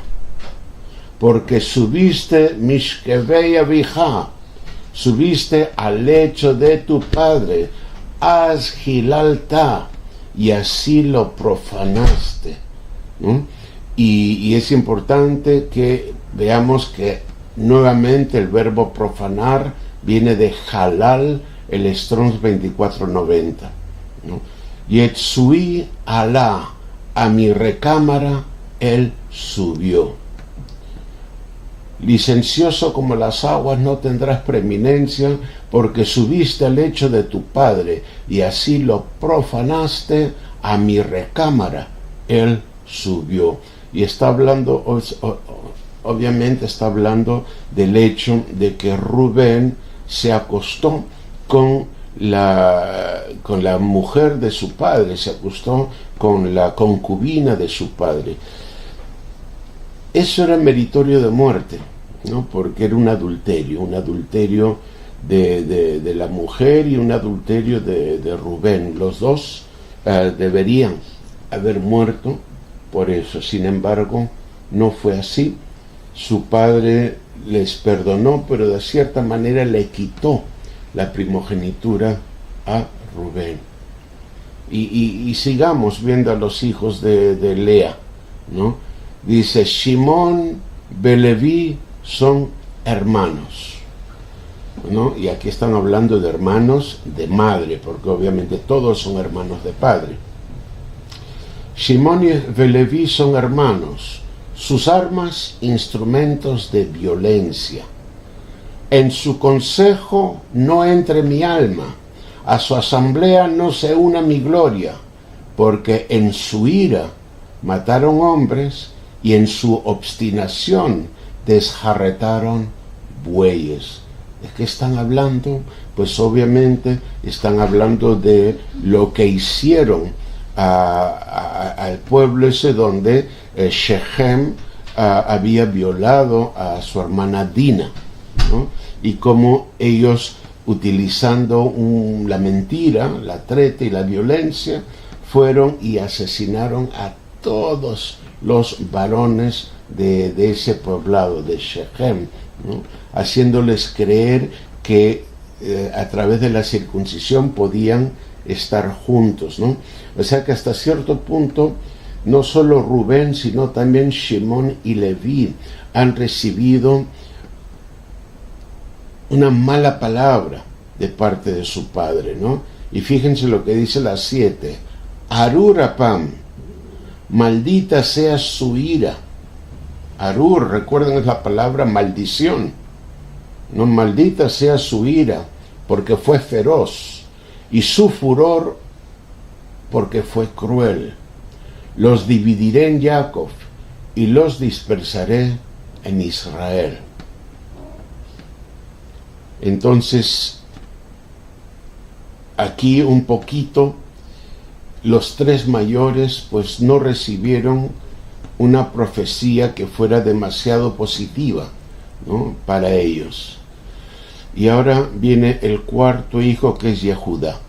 porque subiste mishkevei avijá, subiste al lecho de tu padre, az hilalta, y así lo profanaste, ¿no? Y es importante que veamos que nuevamente el verbo profanar viene de halal, el Strong's 2490, ¿no? Yetzui alá, a mi recámara él subió. Licencioso como las aguas, no tendrás preeminencia, porque subiste al lecho de tu padre, y así lo profanaste, a mi recámara él subió. Y está hablando, obviamente está hablando del hecho de que Rubén se acostó con la mujer de su padre, se acostó con la concubina de su padre. Eso era meritorio de muerte, ¿no? Porque era un adulterio de la mujer y un adulterio de Rubén. Los dos deberían haber muerto por eso. Sin embargo, no fue así. Su padre les perdonó, pero de cierta manera le quitó la primogenitura a Rubén. Y sigamos viendo a los hijos de Lea, ¿no? Dice, Shimón, Beleví son hermanos, ¿no? Y aquí están hablando de hermanos de madre, porque obviamente todos son hermanos de padre. Shimón y Beleví son hermanos, sus armas instrumentos de violencia. En su consejo no entre mi alma, a su asamblea no se una mi gloria, porque en su ira mataron hombres y en su obstinación desjarretaron bueyes. ¿De qué están hablando? Pues obviamente están hablando de lo que hicieron al pueblo ese donde Shechem había violado a su hermana Dina, ¿no? Y cómo ellos, utilizando la mentira, la treta y la violencia, fueron y asesinaron a todos los varones de ese poblado de Shechem, ¿no? Haciéndoles creer que a través de la circuncisión podían estar juntos, ¿no? O sea que hasta cierto punto no solo Rubén, sino también Shimón y Leví han recibido una mala palabra de parte de su padre, ¿no? Y fíjense lo que dice la 7. Arurapam, maldita sea su ira. Arur, recuerden, es la palabra maldición, no, maldita sea su ira, porque fue feroz, y su furor, porque fue cruel. los dividiré en Jacob y los dispersaré en Israel. Entonces, aquí un poquito, los tres mayores pues no recibieron una profecía que fuera demasiado positiva, ¿no?, para ellos. Y ahora viene el cuarto hijo, que es Yehudá.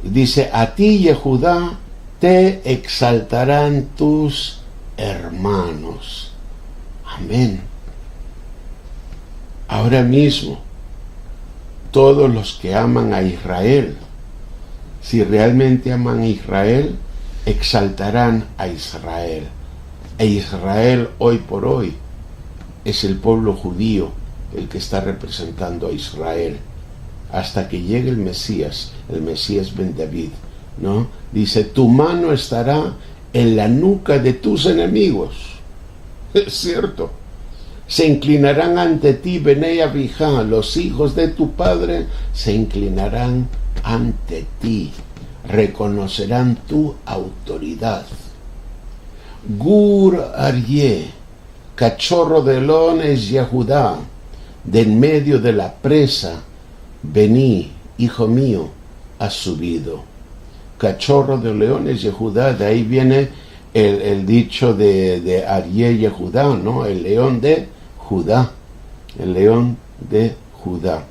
Dice: a ti, Yehudá, te exaltarán tus hermanos. Amén. Ahora mismo, todos los que aman a Israel, si realmente aman a Israel, exaltarán a Israel. E Israel hoy por hoy es el pueblo judío el que está representando a Israel hasta que llegue el Mesías Ben David, ¿no? Dice: tu mano estará en la nuca de tus enemigos. Es cierto. Se inclinarán ante ti, Benei Abijá, los hijos de tu padre se inclinarán ante ti, reconocerán tu autoridad. Gur Aryeh, cachorro de león es Yehudá, de en medio de la presa, Bení, hijo mío, has subido. Cachorro de leones Yehudá, de ahí viene el dicho de Aryeh Yehudá, ¿no? El león de Judá, el león de Judá.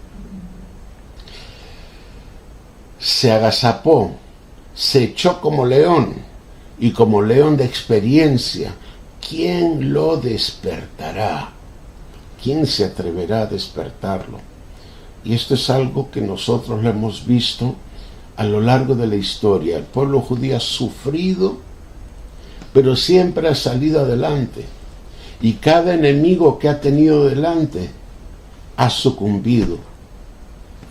Se agazapó, se echó como león, y como león de experiencia, ¿quién lo despertará? ¿Quién se atreverá a despertarlo? Y esto es algo que nosotros lo hemos visto a lo largo de la historia. El pueblo judío ha sufrido, pero siempre ha salido adelante. Y cada enemigo que ha tenido delante ha sucumbido.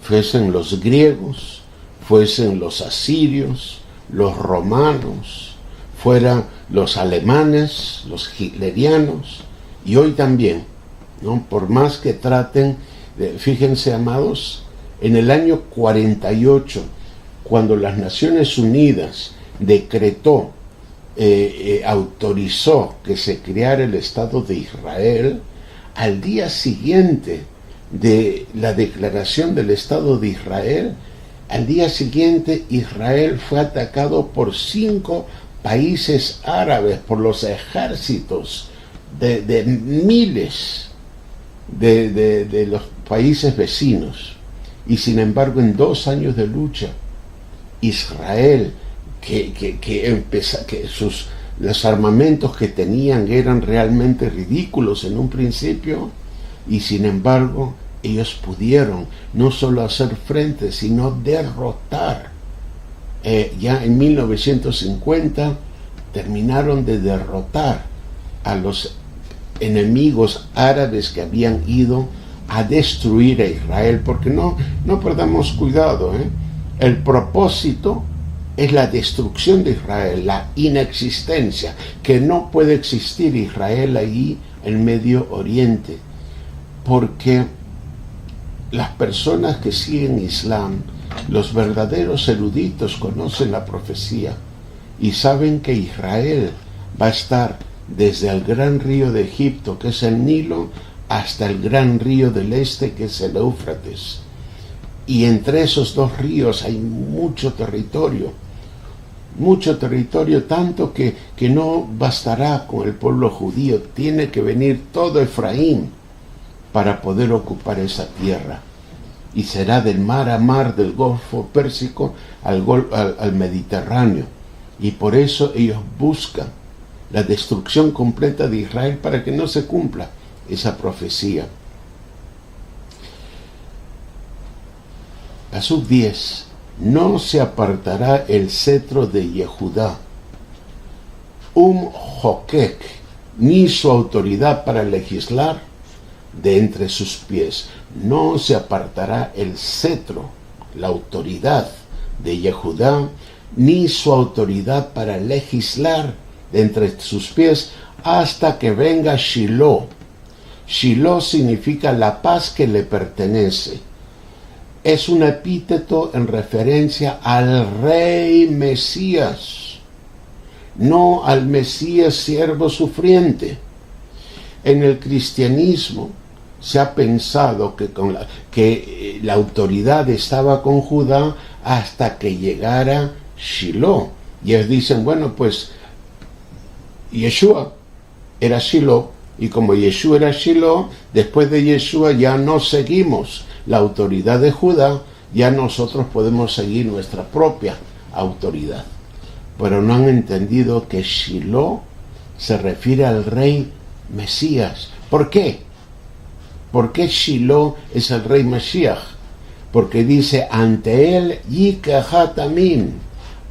Fuesen los griegos, fuesen los asirios, los romanos, fueran los alemanes, los hitlerianos, y hoy también, ¿no? Por más que traten, fíjense, amados, en el año 48, cuando las Naciones Unidas decretó, autorizó que se creara el Estado de Israel, al día siguiente de la declaración del Estado de Israel, al día siguiente Israel fue atacado por 5 países árabes, por los ejércitos de miles de los países vecinos. Y sin embargo, en 2 años de lucha, Israel, los armamentos que tenían eran realmente ridículos en un principio, y sin embargo ellos pudieron no solo hacer frente, sino derrotar. Ya en 1950 terminaron de derrotar a los enemigos árabes que habían ido a destruir a Israel, porque no perdamos cuidado, el propósito es la destrucción de Israel, la inexistencia, que no puede existir Israel allí en Medio Oriente, porque las personas que siguen Islam, los verdaderos eruditos, conocen la profecía y saben que Israel va a estar desde el gran río de Egipto, que es el Nilo, hasta el gran río del este, que es el Éufrates. Y entre esos 2 ríos hay mucho territorio, tanto que no bastará con el pueblo judío, tiene que venir todo Efraín para poder ocupar esa tierra. Y será del mar a mar, del Golfo Pérsico al Mediterráneo. Y por eso ellos buscan la destrucción completa de Israel para que no se cumpla esa profecía. Pasuk 10. No se apartará el cetro de Yehudá, Jokek, ni su autoridad para legislar de entre sus pies. No se apartará el cetro, la autoridad de Yehudá, ni su autoridad para legislar de entre sus pies, hasta que venga Shiloh. Shiloh significa la paz que le pertenece. Es un epíteto en referencia al rey Mesías. no al Mesías siervo sufriente. En el cristianismo se ha pensado que la autoridad estaba con Judá hasta que llegara Shiloh. Y ellos dicen, bueno, pues Yeshua era Shiloh, y como Yeshua era Shiloh, después de Yeshua ya no seguimos la autoridad de Judá, ya nosotros podemos seguir nuestra propia autoridad. Pero no han entendido que Shiloh se refiere al rey Mesías. ¿Por qué? ¿Por qué Shiloh es el rey Mashiach? Porque dice, ante él yikahatamim,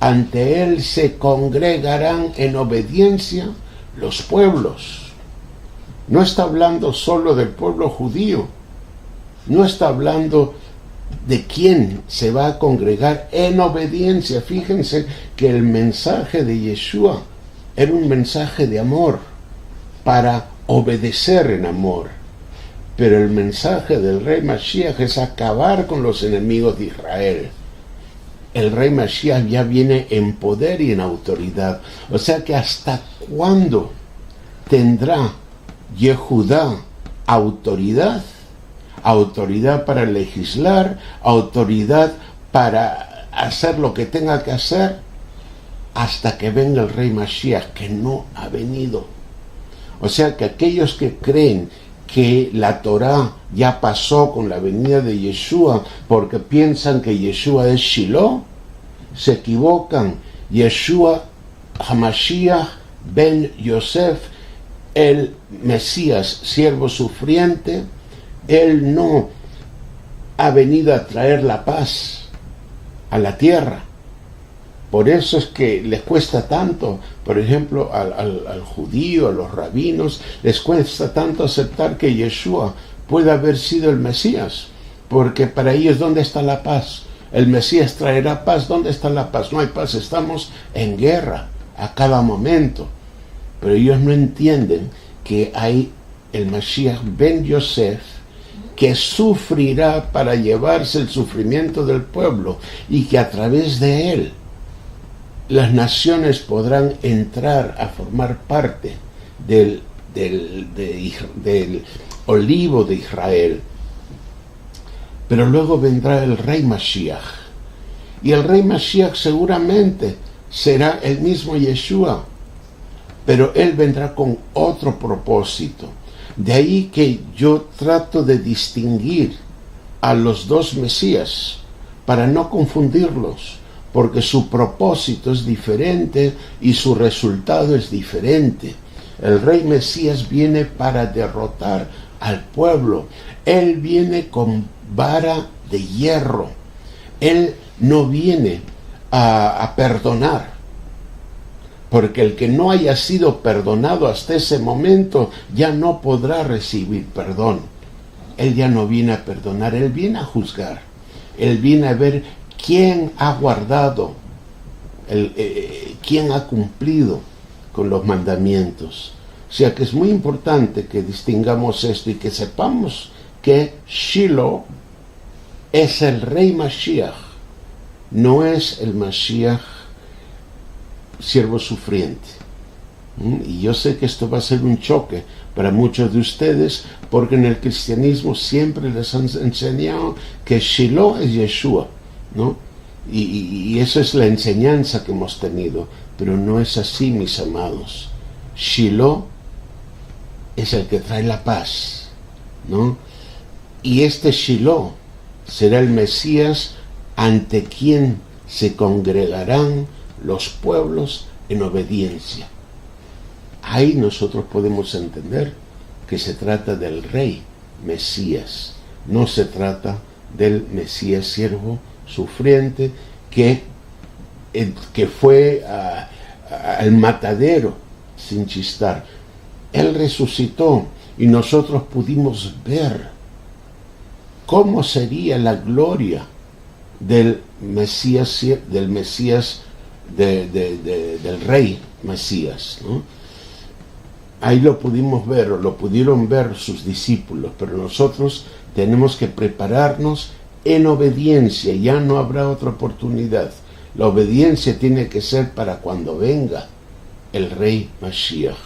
ante él se congregarán en obediencia los pueblos. No está hablando solo del pueblo judío, no está hablando de quién se va a congregar en obediencia. Fíjense que el mensaje de Yeshua era un mensaje de amor, para obedecer en amor. Pero el mensaje del rey Mashiach es acabar con los enemigos de Israel. El rey Mashiach ya viene en poder y en autoridad. O sea que ¿hasta cuándo tendrá Yehudá autoridad? Autoridad para legislar, autoridad para hacer lo que tenga que hacer, hasta que venga el rey Mashiach, que no ha venido. O sea que aquellos que creen que la Torá ya pasó con la venida de Yeshua porque piensan que Yeshua es Shiloh, se equivocan. Yeshua HaMashiach ben Yosef, el Mesías, siervo sufriente, él no ha venido a traer la paz a la tierra. Por eso es que les cuesta tanto, por ejemplo, al judío, a los rabinos, les cuesta tanto aceptar que Yeshua pueda haber sido el Mesías, porque para ellos, ¿dónde está la paz? El Mesías traerá paz. ¿Dónde está la paz? No hay paz, estamos en guerra a cada momento. Pero ellos no entienden que hay el Mashiach ben Yosef, que sufrirá para llevarse el sufrimiento del pueblo, y que a través de él las naciones podrán entrar a formar parte del olivo de Israel. Pero luego vendrá el rey Mashiach, y el rey Mashiach seguramente será el mismo Yeshua, pero él vendrá con otro propósito. De ahí que yo trato de distinguir a los dos Mesías para no confundirlos, porque su propósito es diferente y su resultado es diferente. El rey Mesías viene para derrotar al pueblo. Él viene con vara de hierro. Él no viene a perdonar, porque el que no haya sido perdonado hasta ese momento ya no podrá recibir perdón. Él ya no viene a perdonar, él viene a juzgar. Él viene a ver quién ha guardado, quién ha cumplido con los mandamientos. O sea que es muy importante que distingamos esto y que sepamos que Shiloh es el rey Mashiach, no es el Mashiach siervo sufriente. Y yo sé que esto va a ser un choque para muchos de ustedes, porque en el cristianismo siempre les han enseñado que Shiloh es Yeshua, ¿no? Y esa es la enseñanza que hemos tenido, pero no es así, mis amados. Shiloh es el que trae la paz, ¿no? Y este Shiloh será el Mesías ante quien se congregarán los pueblos en obediencia. Ahí nosotros podemos entender que se trata del rey Mesías, no se trata del Mesías siervo sufriente que fue al matadero sin chistar. Él resucitó y nosotros pudimos ver cómo sería la gloria del Mesías, del rey Mesías, ¿no? Ahí lo pudimos ver, o lo pudieron ver sus discípulos, pero nosotros tenemos que prepararnos en obediencia. Ya no habrá otra oportunidad. La obediencia tiene que ser para cuando venga el rey Mashiach.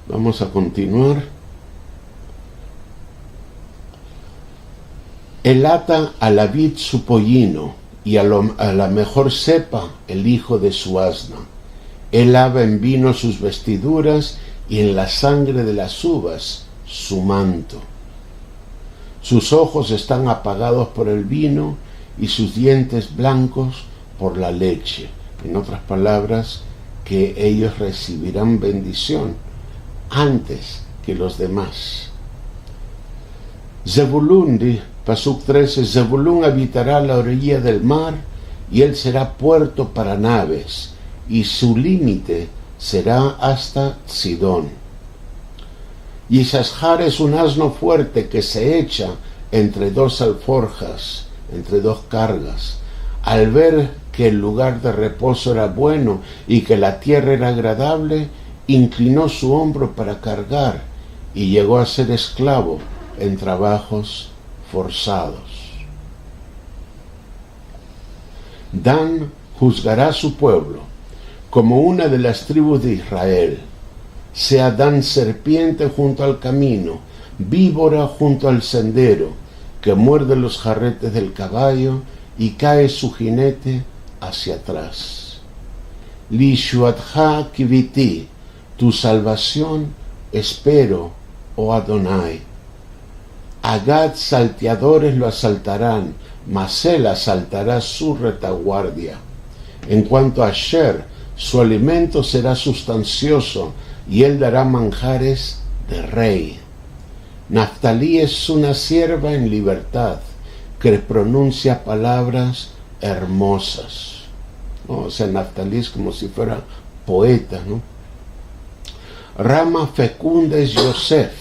Vamos a continuar. Él ata a la vid su pollino y a la mejor cepa el hijo de su asna. Él lava en vino sus vestiduras y en la sangre de las uvas su manto. Sus ojos están apagados por el vino y sus dientes blancos por la leche. En otras palabras, que ellos recibirán bendición antes que los demás. Zebulún, Pasuk 13, Zebulún habitará a la orilla del mar y él será puerto para naves y su límite será hasta Sidón. Yisachar es un asno fuerte que se echa entre dos alforjas, entre dos cargas. Al ver que el lugar de reposo era bueno y que la tierra era agradable, inclinó su hombro para cargar y llegó a ser esclavo en trabajos forzados. Dan juzgará a su pueblo como una de las tribus de Israel. Sea Dan serpiente junto al camino, víbora junto al sendero, que muerde los jarretes del caballo y cae su jinete hacia atrás. Lishuatcha kiviti, tu salvación espero, oh Adonai. Agad salteadores lo asaltarán, mas él asaltará su retaguardia. En cuanto a Asher, su alimento será sustancioso, y él dará manjares de rey. Naftalí es una sierva en libertad, que pronuncia palabras hermosas. ¿No? O sea, Naftalí es como si fuera poeta, ¿no? Rama fecunda es Yosef,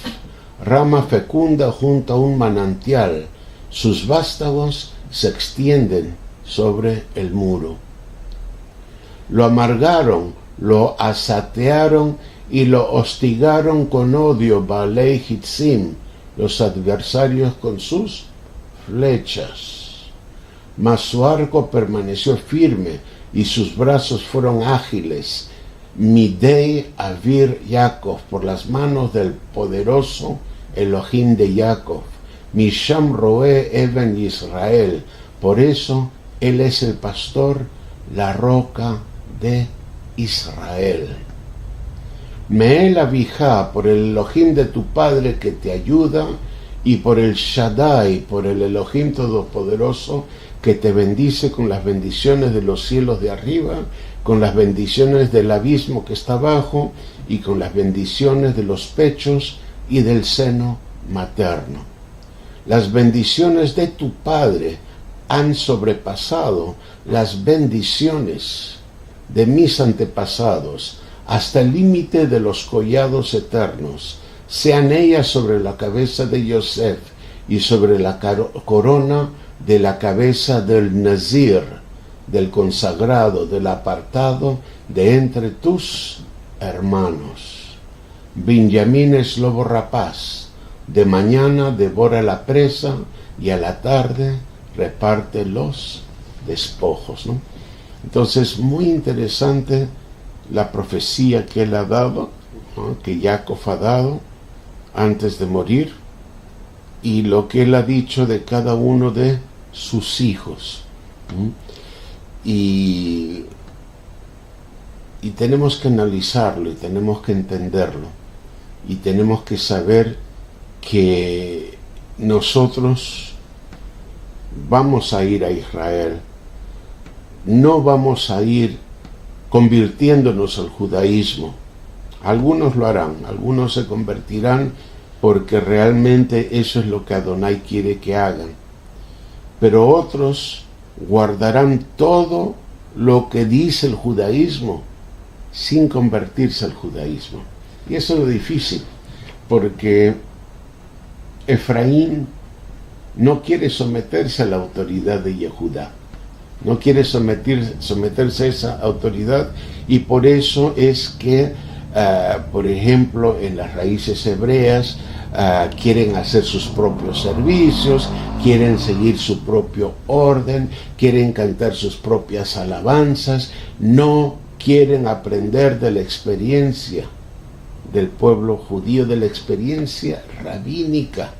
rama fecunda junto a un manantial, sus vástagos se extienden sobre el muro. Lo amargaron, lo asatearon y lo hostigaron con odio, Baalei Hitzim, los adversarios con sus flechas. Mas su arco permaneció firme y sus brazos fueron ágiles. Midei Avir Yaakov, por las manos del poderoso Elohim de Jacob. Misham Roe Eben Israel, por eso él es el pastor, la roca de Israel. Meel Avijá, por el Elohim de tu padre que te ayuda, y por el Shaddai, por el Elohim todopoderoso que te bendice con las bendiciones de los cielos de arriba, con las bendiciones del abismo que está abajo y con las bendiciones de los pechos y del seno materno. Las bendiciones de tu padre han sobrepasado las bendiciones de mis antepasados hasta el límite de los collados eternos. Sean ellas sobre la cabeza de Yosef y sobre la corona de la cabeza del Nazir, del consagrado, del apartado de entre tus hermanos. Benjamín es lobo rapaz, de mañana devora la presa y a la tarde reparte los despojos, ¿no? Entonces, muy interesante la profecía que él ha dado, ¿no? Que Jacob ha dado antes de morir, y lo que él ha dicho de cada uno de sus hijos. Y tenemos que analizarlo, y tenemos que entenderlo, y tenemos que saber que nosotros vamos a ir a Israel, no vamos a ir convirtiéndonos al judaísmo. Algunos lo harán, algunos se convertirán porque realmente eso es lo que Adonai quiere que hagan, pero otros guardarán todo lo que dice el judaísmo sin convertirse al judaísmo. Y eso es lo difícil, porque Efraín no quiere someterse a la autoridad de Yehudá, no quiere someterse a esa autoridad, y por eso es que por ejemplo, en las raíces hebreas quieren hacer sus propios servicios, quieren seguir su propio orden, quieren cantar sus propias alabanzas, no quieren aprender de la experiencia del pueblo judío, de la experiencia rabínica.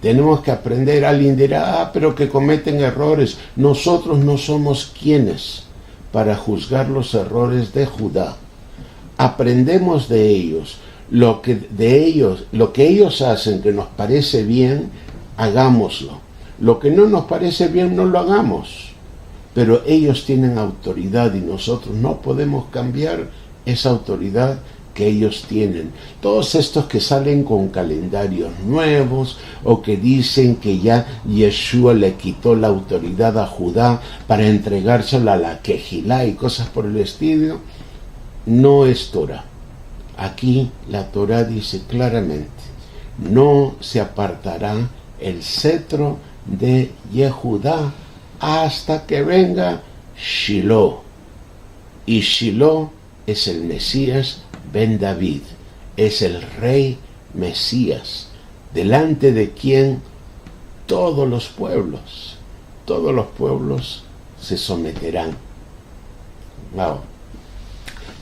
Tenemos que aprender. Alguien dirá, pero que cometen errores. Nosotros no somos quienes para juzgar los errores de Judá. Aprendemos de ellos. Lo que ellos hacen que nos parece bien, hagámoslo. Lo que no nos parece bien, no lo hagamos. Pero ellos tienen autoridad y nosotros no podemos cambiar esa autoridad que ellos tienen. Todos estos que salen con calendarios nuevos o que dicen que ya Yeshua le quitó la autoridad a Judá para entregársela a la Kehilá y cosas por el estilo, no es Torah. Aquí la Torah dice claramente, no se apartará el cetro de Yehudá hasta que venga Shiloh. Y Shiloh es el Mesías Ben David, es el rey Mesías, delante de quien todos los pueblos se someterán. Wow.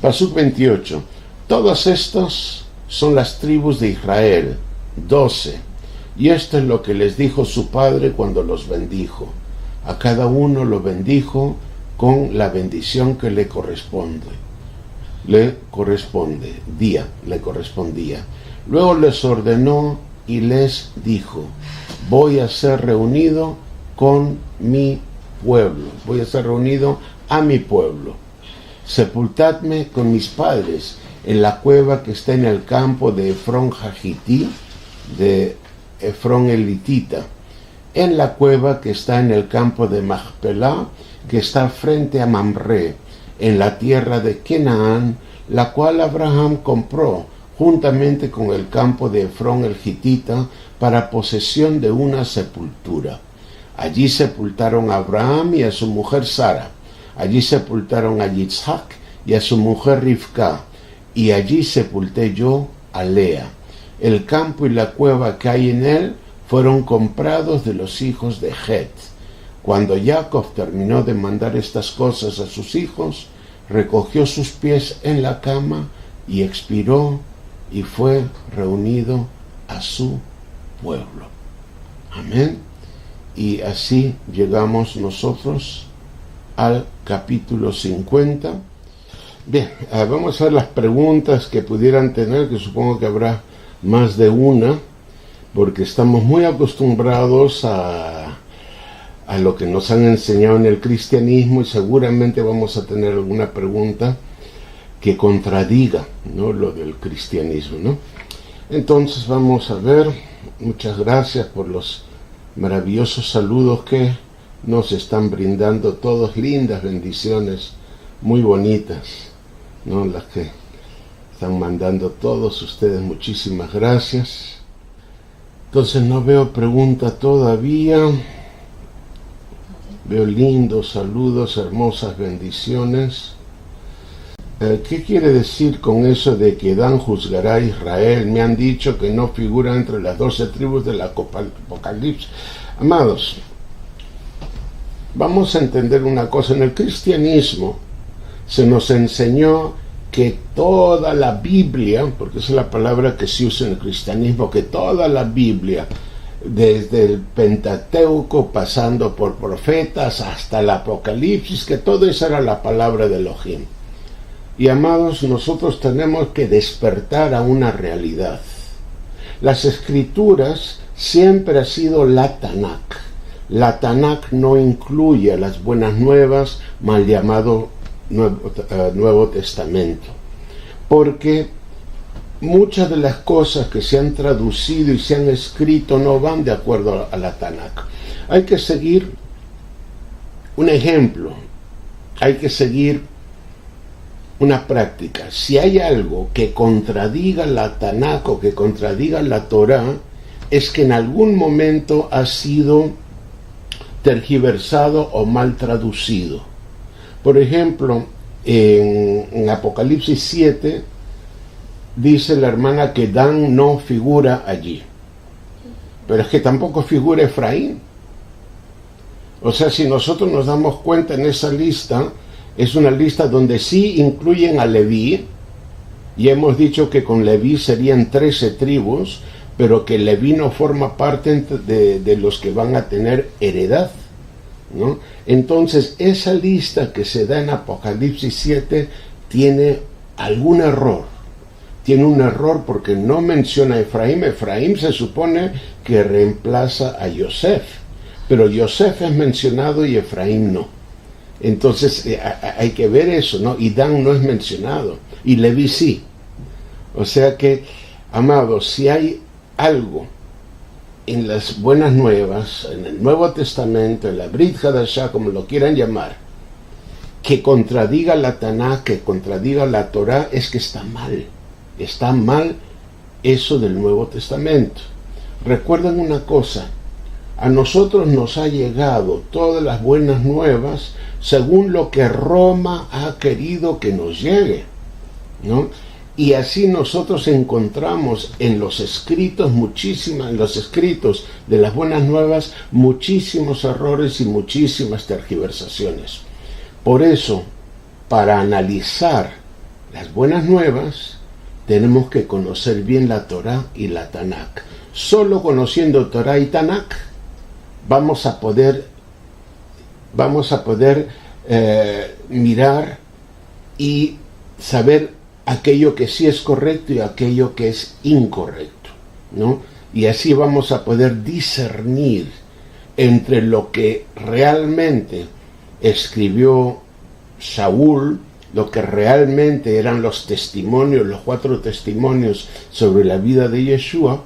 Pasuk 28. Todos estos son las tribus de Israel, 12. Y esto es lo que les dijo su padre cuando los bendijo. A cada uno lo bendijo con la bendición que le correspondía. Luego les ordenó y les dijo, voy a ser reunido con mi pueblo, voy a ser reunido a mi pueblo. Sepultadme con mis padres en la cueva que está en el campo de Efrón Jajití, de Efrón Elitita, en la cueva que está en el campo de Machpelá, que está frente a Mamre, en la tierra de Canaán, la cual Abraham compró juntamente con el campo de Efrón el Hitita para posesión de una sepultura. Allí sepultaron a Abraham y a su mujer Sara. Allí sepultaron a Yitzhak y a su mujer Rivka, y allí sepulté yo a Lea. El campo y la cueva que hay en él fueron comprados de los hijos de Het. Cuando Jacob terminó de mandar estas cosas a sus hijos, recogió sus pies en la cama y expiró y fue reunido a su pueblo. Amén. Y así llegamos nosotros al capítulo 50. Bien, vamos a ver las preguntas que pudieran tener, que supongo que habrá más de una, porque estamos muy acostumbrados a lo que nos han enseñado en el cristianismo y seguramente vamos a tener alguna pregunta que contradiga, ¿no?, lo del cristianismo, ¿no? Entonces vamos a ver. Muchas gracias por los maravillosos saludos que nos están brindando todos, lindas bendiciones muy bonitas, ¿no?, las que están mandando todos ustedes. Muchísimas gracias. Entonces no veo pregunta todavía. Veo lindos saludos, hermosas bendiciones. ¿Qué quiere decir con eso de que Dan juzgará a Israel? Me han dicho que no figura entre las 12 tribus del Apocalipsis. Amados, vamos a entender una cosa. En el cristianismo se nos enseñó que toda la Biblia, porque esa es la palabra que se usa en el cristianismo, que toda la Biblia, desde el Pentateuco, pasando por profetas hasta el Apocalipsis, que todo eso era la palabra de Elohim. Y amados, nosotros tenemos que despertar a una realidad. Las escrituras siempre ha sido la Tanakh. La Tanakh no incluye a las buenas nuevas, mal llamado Nuevo Testamento, porque muchas de las cosas que se han traducido y se han escrito no van de acuerdo a la Tanakh. Hay que seguir un ejemplo, hay que seguir una práctica. Si hay algo que contradiga la Tanakh o que contradiga la Torah, es que en algún momento ha sido tergiversado o mal traducido. Por ejemplo, en Apocalipsis 7 dice la hermana que Dan no figura allí, pero es que tampoco figura Efraín. O sea, si nosotros nos damos cuenta en esa lista, Es una lista donde sí incluyen a Leví, y hemos dicho que con Leví serían 13 tribus, pero que Leví no forma parte de los que van a tener heredad, ¿no? Entonces, esa lista que se da en Apocalipsis 7 tiene algún error. Tiene un error porque no menciona a Efraín. Efraín se supone que reemplaza a Yosef, pero Yosef es mencionado y Efraín no. Entonces hay que ver eso, ¿no? Y Dan no es mencionado, y Leví sí. O sea que, amados, si hay algo en las buenas nuevas, en el Nuevo Testamento, en la Brit Hadashah, como lo quieran llamar, que contradiga la Tanaj, que contradiga la Torah, es que está mal. Está mal eso del Nuevo Testamento. Recuerden una cosa, a nosotros nos ha llegado todas las buenas nuevas según lo que Roma ha querido que nos llegue, ¿no? Y así nosotros encontramos en los escritos de las buenas nuevas muchísimos errores y muchísimas tergiversaciones. Por eso, para analizar las buenas nuevas, tenemos que conocer bien la Torah y la Tanaj. Solo conociendo Torah y Tanaj vamos a poder mirar y saber aquello que sí es correcto y aquello que es incorrecto, ¿no? Y así vamos a poder discernir entre lo que realmente escribió Saúl, lo que realmente eran los testimonios, los 4 testimonios sobre la vida de Yeshua,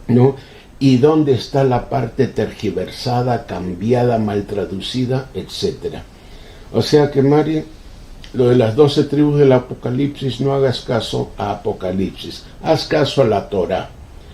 ¿no? Y dónde está la parte tergiversada, cambiada, mal traducida, etc. O sea que, Mari, lo de las 12 tribus del Apocalipsis, no hagas caso a Apocalipsis, haz caso a la Torah.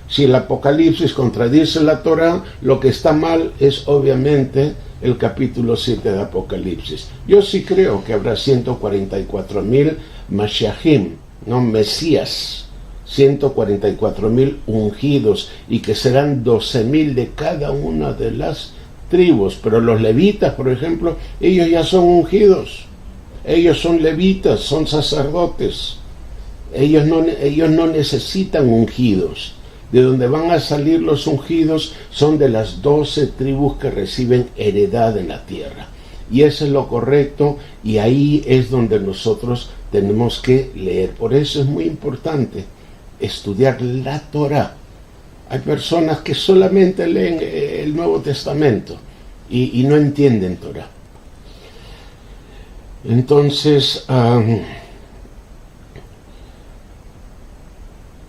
Si el Apocalipsis contradice la Torah, lo que está mal es obviamente el capítulo 7 de Apocalipsis. Yo sí creo que habrá 144,000 Mashiachim, no Mesías, 144,000 ungidos, y que serán 12,000 de cada una de las tribus. Pero los levitas, por ejemplo, ellos ya son ungidos. Ellos son levitas, son sacerdotes. Ellos no necesitan ungidos. De donde van a salir los ungidos son de las 12 tribus que reciben heredad en la tierra. Y eso es lo correcto, y ahí es donde nosotros tenemos que leer. Por eso es muy importante estudiar la Torah. Hay personas que solamente leen el Nuevo Testamento y no entienden Torah. Entonces,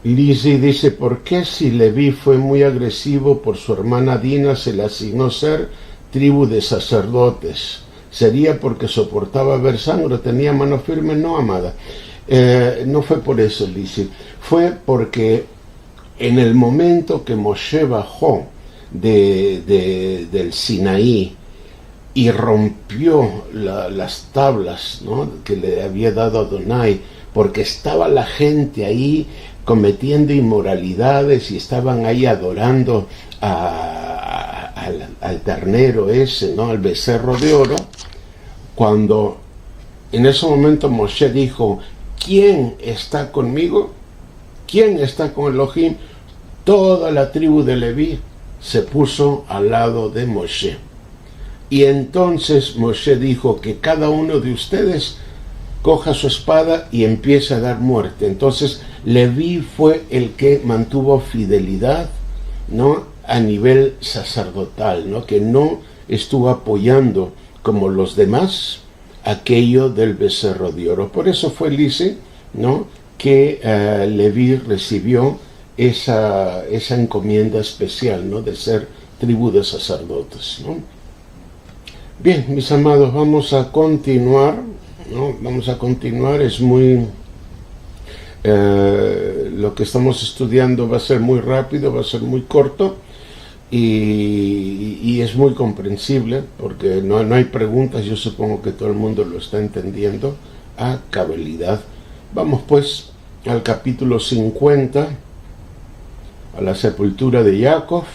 Lizzie dice, ¿por qué si Leví fue muy agresivo por su hermana Dina se le asignó ser tribu de sacerdotes? ¿Sería porque soportaba ver sangre, tenía mano firme? No, amada. No fue por eso, Lizzie. Fue porque en el momento que Moshe bajó del Sinaí y rompió las tablas, ¿no?, que le había dado Adonai, porque estaba la gente ahí cometiendo inmoralidades y estaban ahí adorando al ternero ese, ¿no?, al becerro de oro. Cuando en ese momento Moshe dijo, ¿quién está conmigo? ¿Quién está con Elohim? Toda la tribu de Leví se puso al lado de Moshe. Y entonces Moshe dijo que cada uno de ustedes coja su espada y empiece a dar muerte. Entonces Leví fue el que mantuvo fidelidad, ¿no?, a nivel sacerdotal, ¿no?, que no estuvo apoyando como los demás aquello del becerro de oro. Por eso fue, Lizzie, ¿no?, que Leví recibió esa encomienda especial, ¿no?, de ser tribu de sacerdotes, ¿no? Bien, mis amados, vamos a continuar, ¿no? Vamos a continuar. Es muy... lo que estamos estudiando va a ser muy rápido, va a ser muy corto, y es muy comprensible, porque no hay preguntas. Yo supongo que todo el mundo lo está entendiendo a cabalidad. Vamos pues al capítulo 50, a la sepultura de Jacob.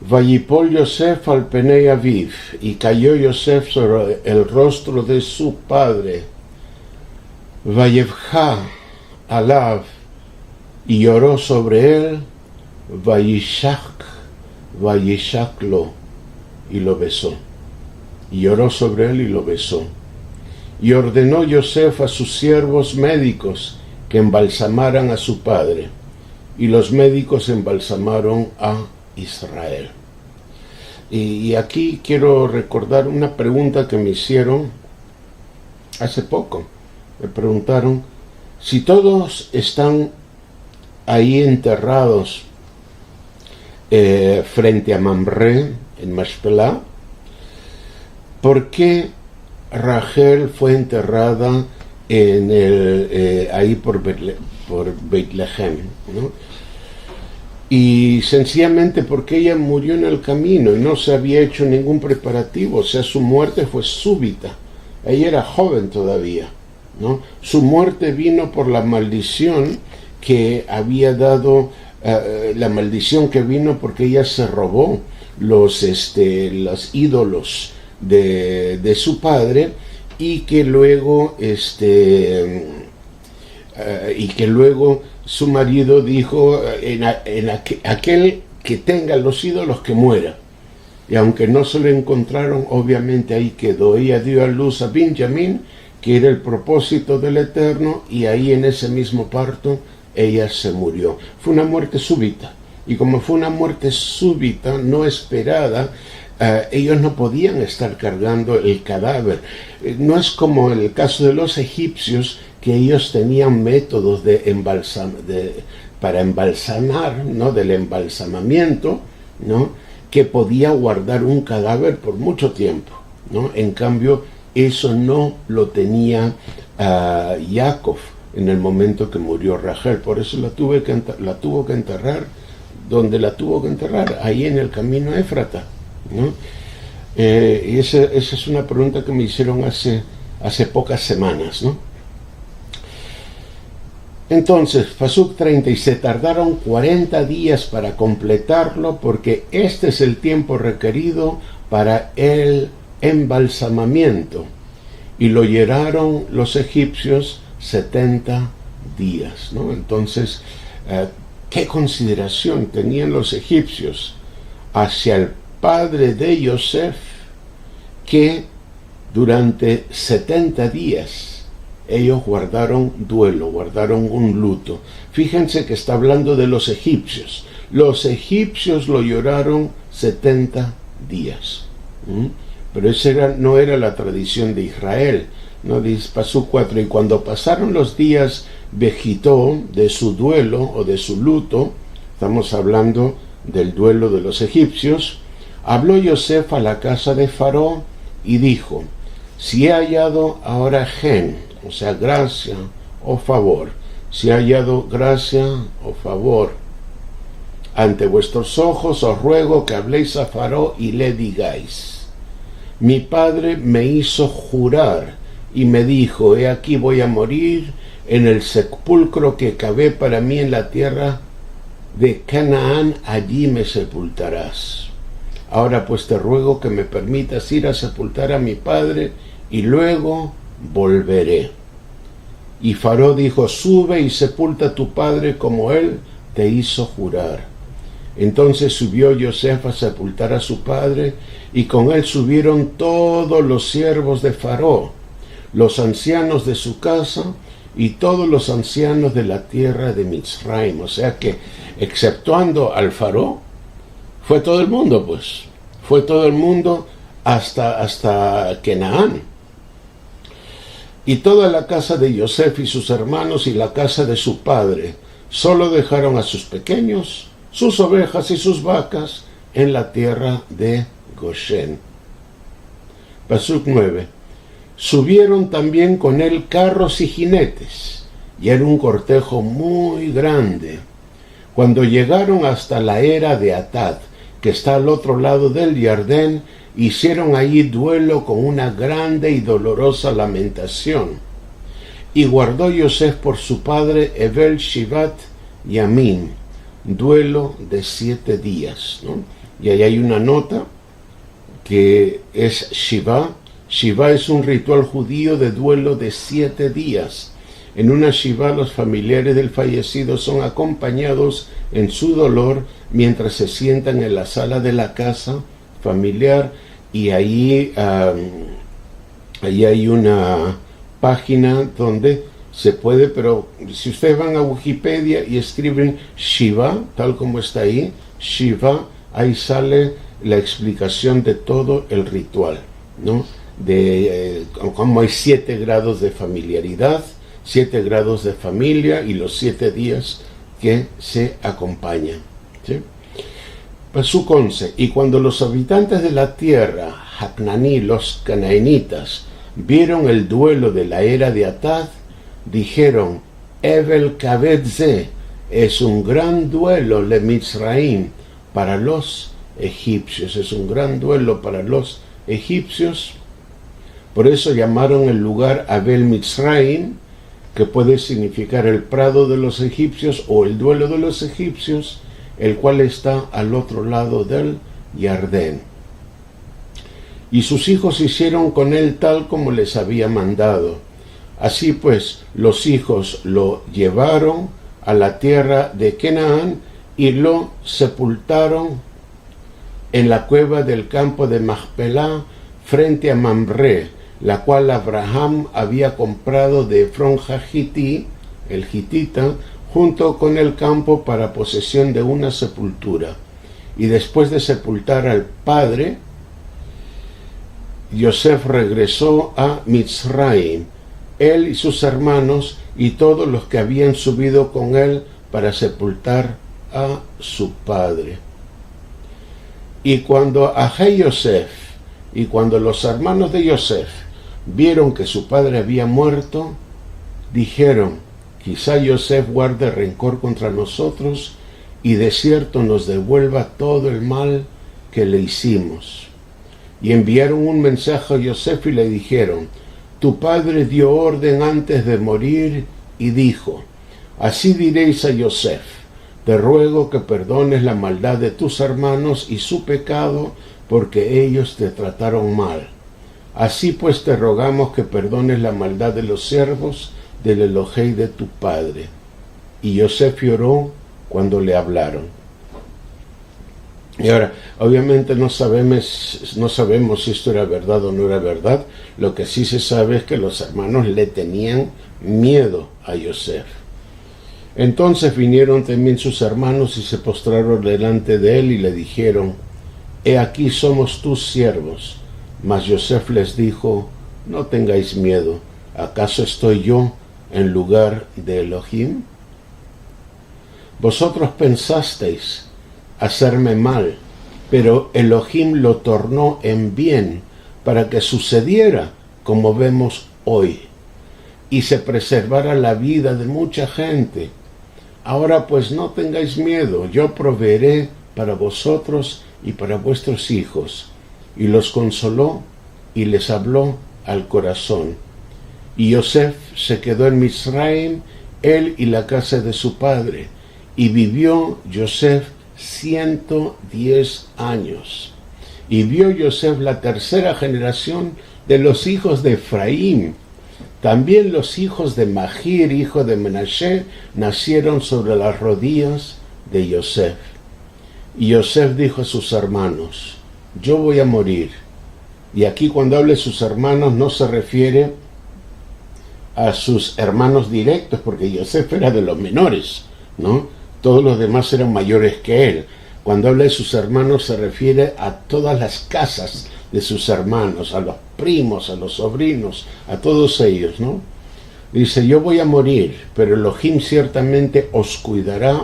Vayipol Yosef al Penei Aviv, y cayó Yosef sobre el rostro de su padre. Vayevja alav, y lloró sobre él. Vayishak lo, y lo besó. Y lloró sobre él y lo besó. Y ordenó Yosef a sus siervos médicos que embalsamaran a su padre. Y los médicos embalsamaron a Israel. Y aquí quiero recordar una pregunta que me hicieron hace poco. Me preguntaron, si todos están ahí enterrados frente a Mamre, en Mashpelah, ¿por qué Rachel fue enterrada ahí por Beit-Lehem, ¿no? Y sencillamente porque ella murió en el camino y no se había hecho ningún preparativo, o sea, su muerte fue súbita. Ella era joven todavía, ¿no? Su muerte vino por la maldición que había dado, la maldición que vino porque ella se robó los ídolos de su padre, y que luego su marido dijo, aquel que tenga los ídolos que muera. Y aunque no se lo encontraron, obviamente ahí quedó. Ella dio a luz a Benjamín, que era el propósito del Eterno, y ahí en ese mismo parto ella se murió. Fue una muerte súbita, y como fue una muerte súbita, no esperada, ellos no podían estar cargando el cadáver. No es como en el caso de los egipcios, que ellos tenían métodos para embalsamar, ¿no? Del embalsamamiento, ¿no? Que podía guardar un cadáver por mucho tiempo, ¿no? En cambio, eso no lo tenía Jacob en el momento que murió Rachel. Por eso la tuvo que enterrar donde la tuvo que enterrar, ahí en el camino a Éfrata, ¿no? Y esa es una pregunta que me hicieron hace pocas semanas, ¿no? Entonces, Pasuk 30, y se tardaron 40 días para completarlo, porque este es el tiempo requerido para el embalsamamiento. Y lo llenaron los egipcios 70 días, ¿no? Entonces, ¿qué consideración tenían los egipcios hacia el padre de Yosef, que durante 70 días ellos guardaron duelo, guardaron un luto? Fíjense que está hablando de los egipcios. Los egipcios lo lloraron 70 días. Pero esa no era la tradición de Israel. No dice Pasuk 4, y cuando pasaron los días vejitó de su duelo o de su luto, estamos hablando del duelo de los egipcios, habló Yosef a la casa de Faraón y dijo, si he hallado ahora gen, o sea, gracia o favor, si he hallado gracia o favor ante vuestros ojos, os ruego que habléis a Faraón y le digáis, mi padre me hizo jurar y me dijo, he aquí voy a morir en el sepulcro que cavé para mí en la tierra de Canaán, allí me sepultarás. Ahora pues te ruego que me permitas ir a sepultar a mi padre y luego volveré. Y Faraón dijo, sube y sepulta a tu padre como él te hizo jurar. Entonces subió Yosef a sepultar a su padre, y con él subieron todos los siervos de Faraón, los ancianos de su casa y todos los ancianos de la tierra de Mitzrayim. O sea que, exceptuando al Faraón, fue todo el mundo, pues. Fue todo el mundo hasta Canaán. Y toda la casa de Yosef y sus hermanos y la casa de su padre, solo dejaron a sus pequeños, sus ovejas y sus vacas en la tierra de Goshen. Pasuk 9. Subieron también con él carros y jinetes, y era un cortejo muy grande. Cuando llegaron hasta la era de Atad, que está al otro lado del Jardín, hicieron allí duelo con una grande y dolorosa lamentación. Y guardó Yosef por su padre Evel Shivat Yamim, duelo de 7 días, ¿no? y ahí hay una nota que es Shiva. Shiva es un ritual judío de duelo de 7 días. En una Shiva los familiares del fallecido son acompañados en su dolor mientras se sientan en la sala de la casa familiar, y ahí hay una página donde se puede, pero si ustedes van a Wikipedia y escriben Shiva, tal como está ahí, Shiva, ahí sale la explicación de todo el ritual, ¿no? De cómo hay 7 grados de familiaridad, 7 grados de familia y los 7 días que se acompañan, ¿sí? Pasuk 11. Y cuando los habitantes de la tierra, Haknaní, los canaanitas, vieron el duelo de la era de Atad, dijeron: Evel Kaved Ze, es un gran duelo le Mitzraim para los egipcios, es un gran duelo para los egipcios. Por eso llamaron el lugar Abel Mitzraim, que puede significar el prado de los egipcios o el duelo de los egipcios, el cual está al otro lado del Jardén. Y sus hijos hicieron con él tal como les había mandado. Así pues, los hijos lo llevaron a la tierra de Canaán y lo sepultaron en la cueva del campo de Macpelá, frente a Mamre, la cual Abraham había comprado de Efrón Hagití, el hitita, junto con el campo para posesión de una sepultura. Y después de sepultar al padre, Yosef regresó a Mitzraim, él y sus hermanos y todos los que habían subido con él para sepultar a su padre. Y cuando Ahai Yosef, y cuando los hermanos de Yosef vieron que su padre había muerto, dijeron: quizá Yosef guarde rencor contra nosotros y de cierto nos devuelva todo el mal que le hicimos. Y enviaron un mensaje a Yosef y le dijeron: tu padre dio orden antes de morir y dijo: así diréis a Yosef, te ruego que perdones la maldad de tus hermanos y su pecado, porque ellos te trataron mal. Así pues te rogamos que perdones la maldad de los siervos del Elohei de tu padre. Y Yosef lloró cuando le hablaron. Y ahora, obviamente no sabemos si esto era verdad o no era verdad. Lo que sí se sabe es que los hermanos le tenían miedo a Yosef. Entonces vinieron también sus hermanos y se postraron delante de él y le dijeron: he aquí somos tus siervos. Mas Yosef les dijo: no tengáis miedo, ¿acaso estoy yo en lugar de Elohim? Vosotros pensasteis hacerme mal, pero Elohim lo tornó en bien, para que sucediera como vemos hoy, y se preservara la vida de mucha gente. Ahora pues no tengáis miedo, yo proveeré para vosotros y para vuestros hijos. Y los consoló y les habló al corazón. Y Yosef se quedó en Misraim, él y la casa de su padre, y vivió Yosef 110 años. Y vio Yosef la tercera generación de los hijos de Efraín. También los hijos de Magir, hijo de Menashe, nacieron sobre las rodillas de Yosef. Y Yosef dijo a sus hermanos: yo voy a morir. Y aquí cuando hable sus hermanos no se refiere a sus hermanos directos, porque Yosef era de los menores, ¿no? Todos los demás eran mayores que él. Cuando habla de sus hermanos se refiere a todas las casas de sus hermanos, a los primos, a los sobrinos, a todos ellos, ¿no? Dice: yo voy a morir, pero Elohim ciertamente os cuidará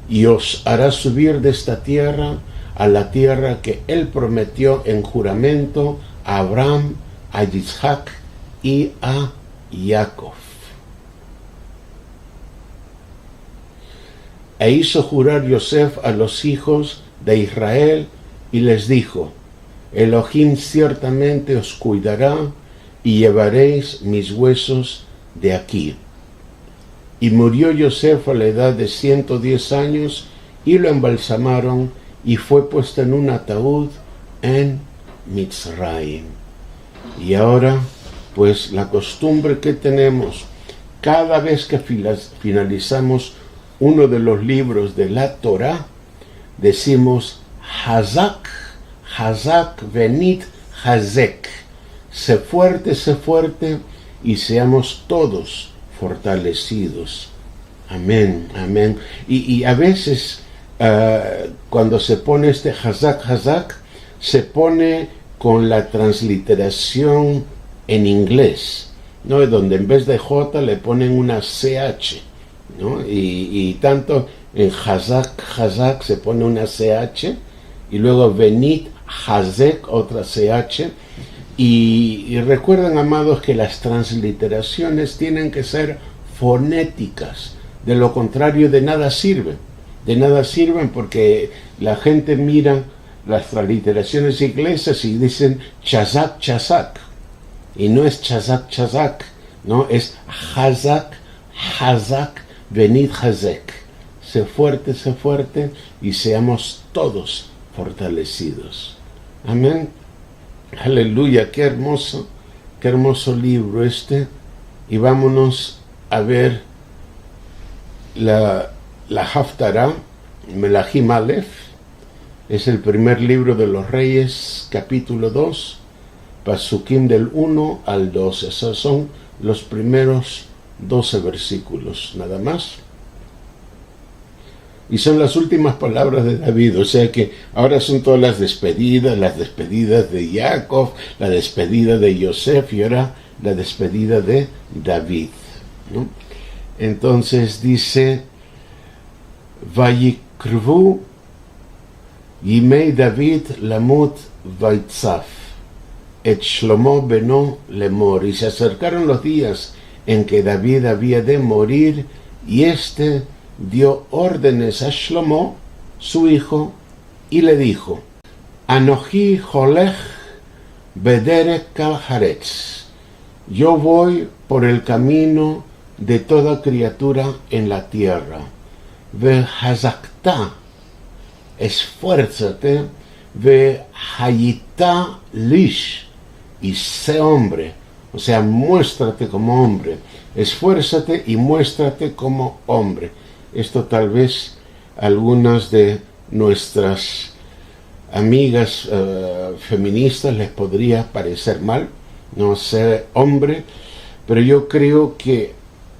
y os hará subir de esta tierra a la tierra que él prometió en juramento a Abraham, a Isaac y a Jacob. E hizo jurar Yosef a los hijos de Israel y les dijo: Elohim ciertamente os cuidará y llevaréis mis huesos de aquí. Y murió Yosef a la edad de 110 años y lo embalsamaron y fue puesta en un ataúd en Mitzrayim. Y ahora, pues la costumbre que tenemos, cada vez que finalizamos uno de los libros de la Torah, decimos Hazak, Hazak, venid Hazek. Sé fuerte y seamos todos fortalecidos. Amén, amén. Y a veces cuando se pone este Hazak, Hazak, se pone con la transliteración en inglés, ¿no? Donde en vez de J le ponen una CH, ¿no? Y tanto en Hazak, Hazak se pone una CH, y luego venid Hazek, otra CH. Y recuerden, amados, que las transliteraciones tienen que ser fonéticas. De lo contrario, de nada sirven. De nada sirven porque la gente mira las transliteraciones inglesas y dicen chazak, chazak. Y no es chazak, chazak, no, es hazak, hazak, venid hazek. Sé fuerte y seamos todos fortalecidos. Amén. Aleluya, qué hermoso libro este. Y vámonos a ver la Haftarah, Melahim Aleph. Es el primer libro de los Reyes, capítulo 2, Pasukim del 1 al 12. Esos son los primeros 12 versículos, nada más. Y son las últimas palabras de David, o sea que ahora son todas las despedidas de Jacob, la despedida de Yosef y ahora la despedida de David, ¿no? Entonces dice, Vayikrvu Yimei David lamut vaitzaf, et Shlomo beno lemor. Y se acercaron los días en que David había de morir, y dio órdenes a Shlomo, su hijo, y le dijo, Anoji holech bederek kal haaretz, yo voy por el camino de toda criatura en la tierra. Vehazakta, esfuérzate, vehayita lish, y sé hombre, o sea, muéstrate como hombre, esfuérzate y muéstrate como hombre. Esto tal vez algunas de nuestras amigas feministas les podría parecer mal, no ser hombre, pero yo creo que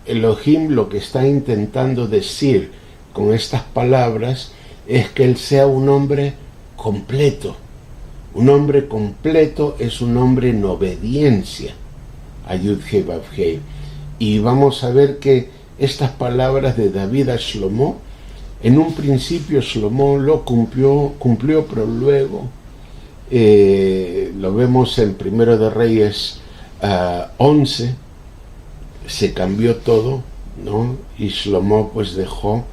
Elohim lo que está intentando decir con estas palabras es que él sea un hombre completo. Un hombre completo es un hombre en obediencia a Yud-Heh Vav-Heh. Y vamos a ver que estas palabras de David a Shlomo, en un principio Shlomo lo cumplió, pero luego lo vemos en Primero de Reyes 11, se cambió todo, ¿no? Y Shlomo pues dejó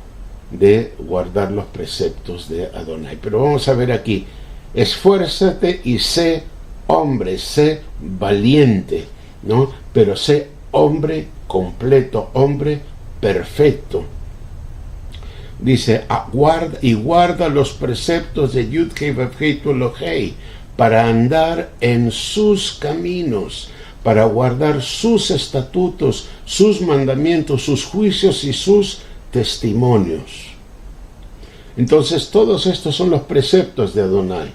de guardar los preceptos de Adonai. Pero vamos a ver aquí, esfuérzate y sé hombre, sé valiente, ¿no? Pero sé hombre completo, hombre perfecto. Dice, guarda los preceptos de Yud-Heh Vav-Heh tu Elohei, para andar en sus caminos, para guardar sus estatutos, sus mandamientos, sus juicios y sus testimonios. Entonces todos estos son los preceptos de Adonai.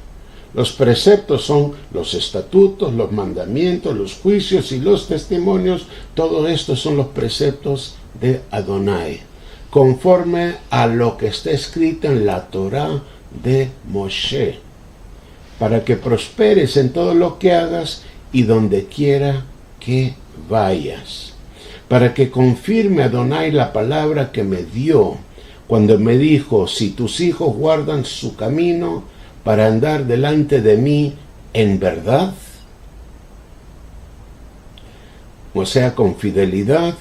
Los preceptos son los estatutos, los mandamientos, los juicios y los testimonios. Todos estos son los preceptos de Adonai, conforme a lo que está escrito en la Torah de Moshe, para que prosperes en todo lo que hagas y donde quiera que vayas, para que confirme Adonai la palabra que me dio cuando me dijo, si tus hijos guardan su camino para andar delante de mí en verdad, o sea, con fidelidad,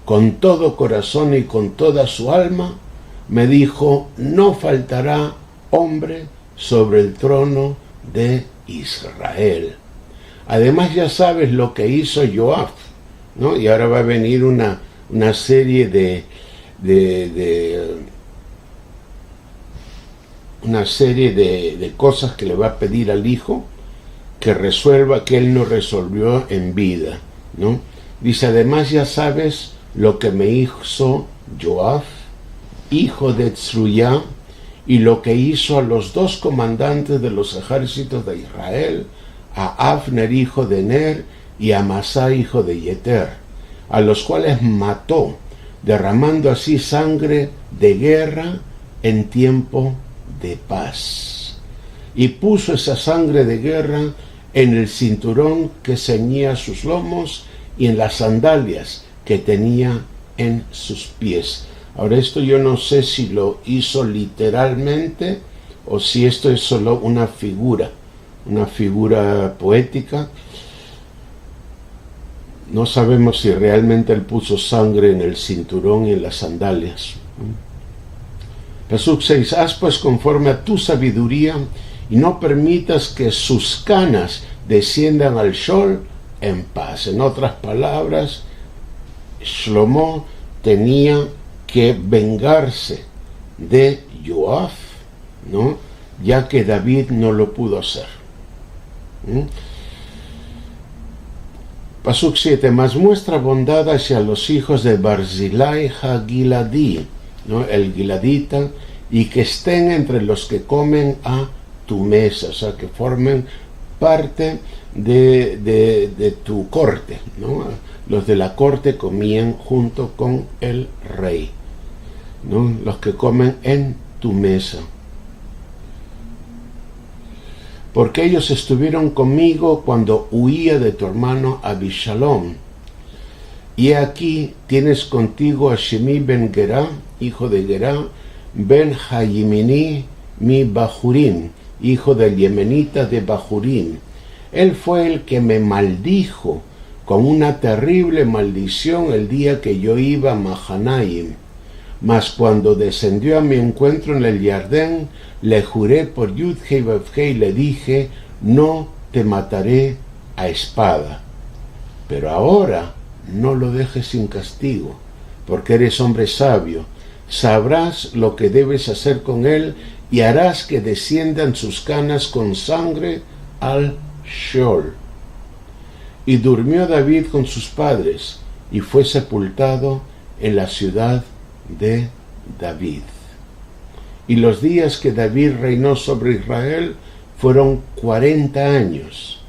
con todo corazón y con toda su alma, me dijo, no faltará hombre sobre el trono de Israel. Además ya sabes lo que hizo Joab, ¿no? Y ahora va a venir una una serie de cosas que le va a pedir al hijo que resuelva que él no resolvió en vida, ¿no? Dice, además ya sabes lo que me hizo Joab, hijo de Tzruya, y lo que hizo a los dos comandantes de los ejércitos de Israel, a Abner, hijo de Ner, y a Amasá, hijo de Yeter, a los cuales mató, derramando así sangre de guerra en tiempo de paz. Y puso esa sangre de guerra en el cinturón que ceñía sus lomos y en las sandalias que tenía en sus pies. Ahora esto yo no sé si lo hizo literalmente o si esto es solo una figura poética. No sabemos si realmente él puso sangre en el cinturón y en las sandalias. Pasuk 6, haz pues conforme a tu sabiduría y no permitas que sus canas desciendan al Sheol en paz. En otras palabras, Shlomo tenía que vengarse de Joab, ¿no? Ya que David no lo pudo hacer. Pasuk 7, mas muestra bondad hacia los hijos de Barzilai ha-Giladi, ¿no? El Giladita, y que estén entre los que comen a tu mesa, o sea, que formen parte de tu corte, ¿no? Los de la corte comían junto con el rey, ¿no? Los que comen en tu mesa. Porque ellos estuvieron conmigo cuando huía de tu hermano Abishalom. Y aquí tienes contigo a Shemi ben Gerá, hijo de Gerá, ben Hayimini mi Bahurim, hijo del yemenita de Bahurim. Él fue el que me maldijo con una terrible maldición el día que yo iba a Mahanaim. Mas cuando descendió a mi encuentro en el Jardín, le juré por Yud-Hei Vav-Hei y le dije, no te mataré a espada. Pero ahora no lo dejes sin castigo, porque eres hombre sabio. Sabrás lo que debes hacer con él y harás que desciendan sus canas con sangre al Sheol. Y durmió David con sus padres y fue sepultado en la ciudad de David. Y los días que David reinó sobre Israel fueron 40 años.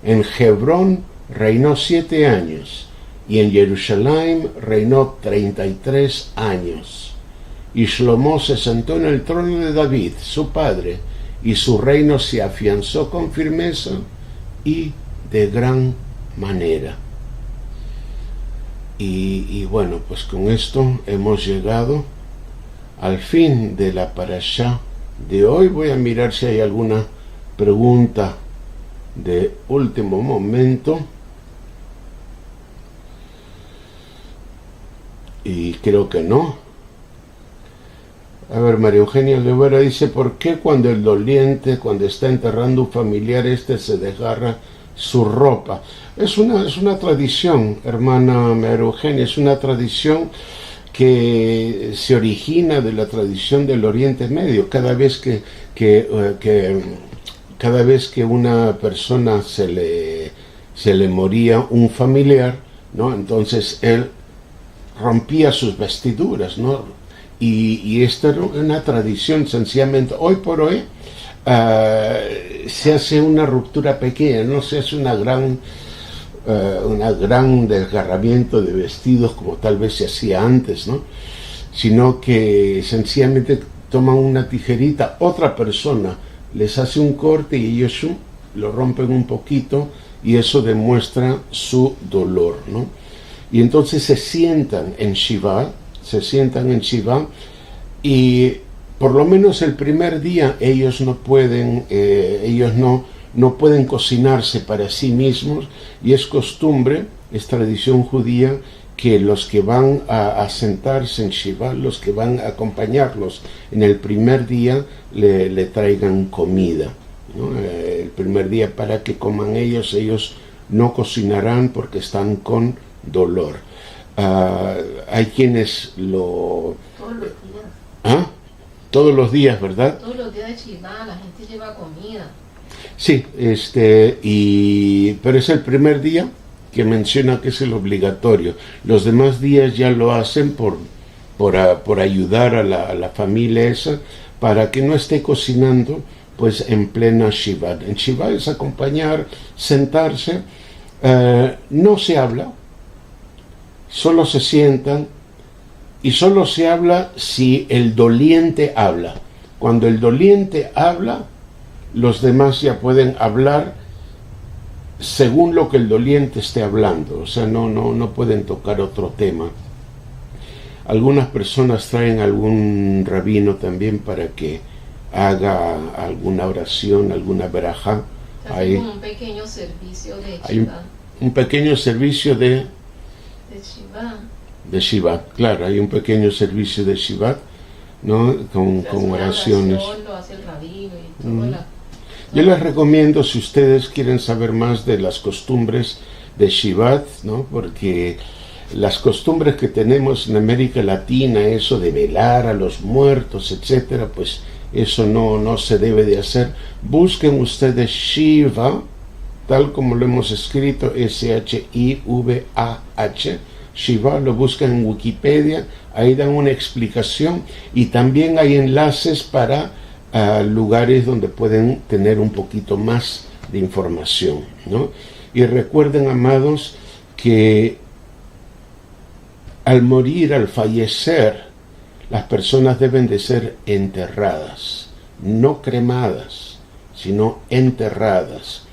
En Hebrón reinó 7 años y en Jerusalén reinó 33 años. Y Shlomo se sentó en el trono de David, su padre, y su reino se afianzó con firmeza y de gran manera. Y bueno, pues con esto hemos llegado al fin de la parashá de hoy. Voy a mirar si hay alguna pregunta de último momento. Y creo que no. A ver, María Eugenia Rivera dice, ¿por qué cuando el doliente, cuando está enterrando un familiar, se desgarra su ropa? Es una tradición, hermana María Eugenia, es una tradición que se origina de la tradición del Oriente Medio. Cada vez que una persona se le moría un familiar, ¿no? Entonces él rompía sus vestiduras, ¿no? Y esta era una tradición, sencillamente. Hoy por hoy se hace una ruptura pequeña, no se hace una gran desgarramiento de vestidos como tal vez se hacía antes, ¿no? Sino que sencillamente toman una tijerita, otra persona les hace un corte y ellos lo rompen un poquito y eso demuestra su dolor, ¿no? Y entonces se sientan en Shiva y por lo menos el primer día ellos no pueden cocinarse para sí mismos, y es costumbre, es tradición judía, que los que van a sentarse en Shiva, los que van a acompañarlos en el primer día, le traigan comida, ¿no? El primer día para que coman ellos no cocinarán porque están con dolor. Hay quienes lo... Todos los días. ¿Ah? todos los días, ¿verdad? Todos los días de Shiva la gente lleva comida. Sí, pero es el primer día que menciona que es el obligatorio. Los demás días ya lo hacen por ayudar a la familia esa, para que no esté cocinando pues en plena Shiva. En Shiva es acompañar, sentarse, no se habla, solo se sientan, y solo se habla si el doliente habla. Cuando el doliente habla, los demás ya pueden hablar según lo que el doliente esté hablando, o sea, no pueden tocar otro tema. Algunas personas traen algún rabino también para que haga alguna oración, alguna verajá. Hay como un pequeño servicio de Shiva. Hay un pequeño servicio de Shiva. De Shiva, claro, hay un pequeño servicio de Shiva, ¿no? Con oraciones. Lo hace el rabino y todo. Yo les recomiendo, si ustedes quieren saber más de las costumbres de Shivat, ¿no? Porque las costumbres que tenemos en América Latina, eso de velar a los muertos, etcétera, pues eso no se debe de hacer. Busquen ustedes Shiva, tal como lo hemos escrito, S-H-I-V-A-H, Shiva, lo buscan en Wikipedia, ahí dan una explicación, y también hay enlaces para lugares donde pueden tener un poquito más de información, ¿no? Y recuerden, amados, que al morir, al fallecer, las personas deben de ser enterradas, no cremadas, sino enterradas.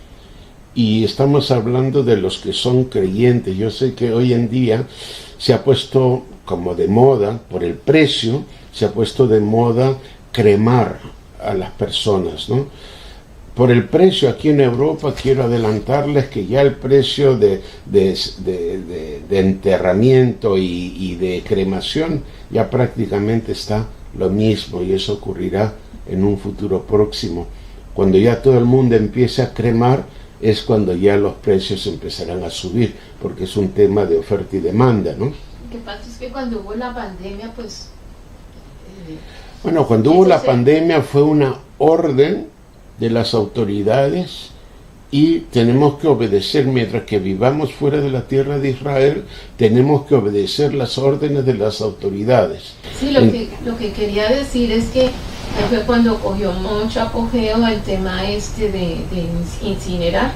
Y estamos hablando de los que son creyentes. Yo sé que hoy en día se ha puesto como de moda, por el precio, se ha puesto de moda cremar a las personas, ¿no? Por el precio, aquí en Europa, quiero adelantarles que ya el precio de enterramiento y de cremación ya prácticamente está lo mismo, y eso ocurrirá en un futuro próximo. Cuando ya todo el mundo empiece a cremar, es cuando ya los precios empezarán a subir, porque es un tema de oferta y demanda, ¿no? Lo que pasa es que cuando hubo la pandemia, pues... Bueno, cuando hubo la pandemia fue una orden de las autoridades, y tenemos que obedecer. Mientras que vivamos fuera de la tierra de Israel, tenemos que obedecer las órdenes de las autoridades. Sí, lo que quería decir es que fue cuando cogió mucho apogeo el tema de incinerar,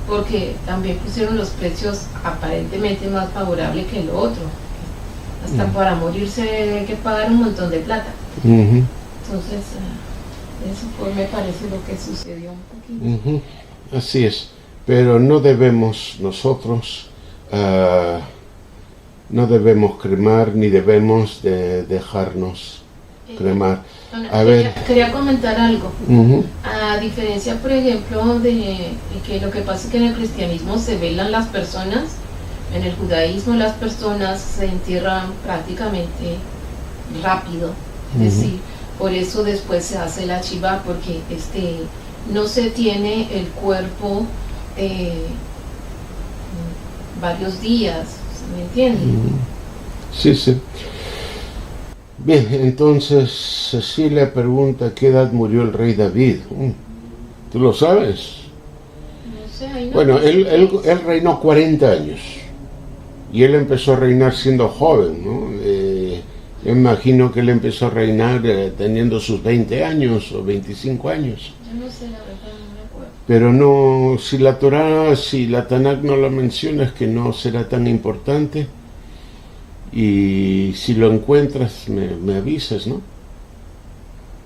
porque también pusieron los precios aparentemente más favorables que lo otro. Hasta para morirse hay que pagar un montón de plata. Entonces, eso me parece lo que sucedió un poquito. Así es, pero no debemos nosotros, no debemos cremar, ni debemos dejarnos cremar. Quería comentar algo. A diferencia, por ejemplo, de que lo que pasa es que en el cristianismo se velan las personas, en el judaísmo las personas se entierran prácticamente rápido. Es decir, por eso después se hace la Shiva, porque no se tiene el cuerpo varios días, ¿me entienden? Sí, sí. Bien, entonces Cecilia pregunta: ¿a qué edad murió el rey David? ¿Tú lo sabes? No sé, ahí no. Bueno, él reinó 40 años, y él empezó a reinar siendo joven, ¿no? Yo imagino que él empezó a reinar teniendo sus 20 años o 25 años. Yo no sé, la verdad, no me acuerdo. Pero no, si la Torá, si la Tanakh no la menciona, es que no será tan importante. Y si lo encuentras, me avisas, ¿no?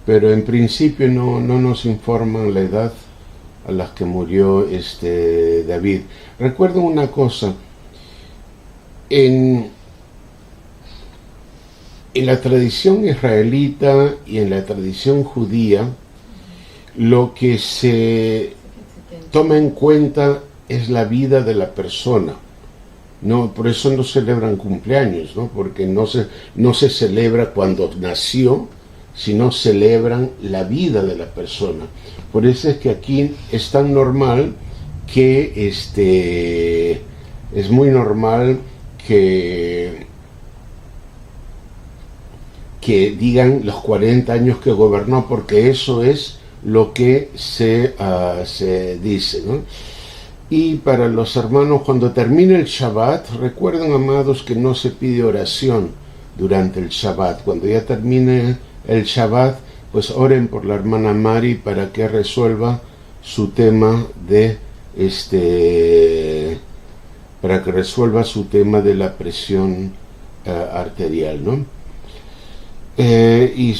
Pero en principio no nos informan la edad a la que murió David. Recuerden una cosa: en la tradición israelita y en la tradición judía, lo que se toma en cuenta es la vida de la persona. No, por eso no celebran cumpleaños, ¿no? Porque no se celebra cuando nació, sino celebran la vida de la persona. Por eso es que aquí es tan normal que es muy normal que que digan los 40 años que gobernó, porque eso es lo que se dice, ¿no? Y para los hermanos, cuando termine el Shabbat, recuerden, amados, que no se pide oración durante el Shabbat. Cuando ya termine el Shabbat, pues oren por la hermana Mari para que resuelva su tema de para que resuelva su tema de la presión arterial, ¿no? Y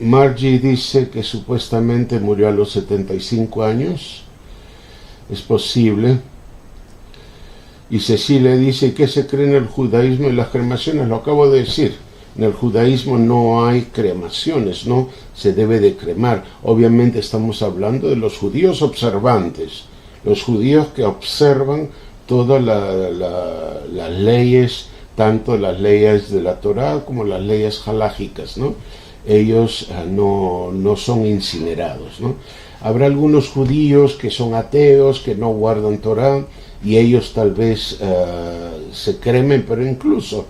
Margie dice que supuestamente murió a los 75 años. Es posible. Y Cecilia dice: ¿qué se cree en el judaísmo y las cremaciones? Lo acabo de decir. En el judaísmo no hay cremaciones, no se debe de cremar. Obviamente estamos hablando de los judíos observantes, los judíos que observan todas las leyes, tanto las leyes de la Torá como las leyes halágicas, ¿no? Ellos no son incinerados, ¿no? Habrá algunos judíos que son ateos, que no guardan Torá, y ellos tal vez se cremen, pero incluso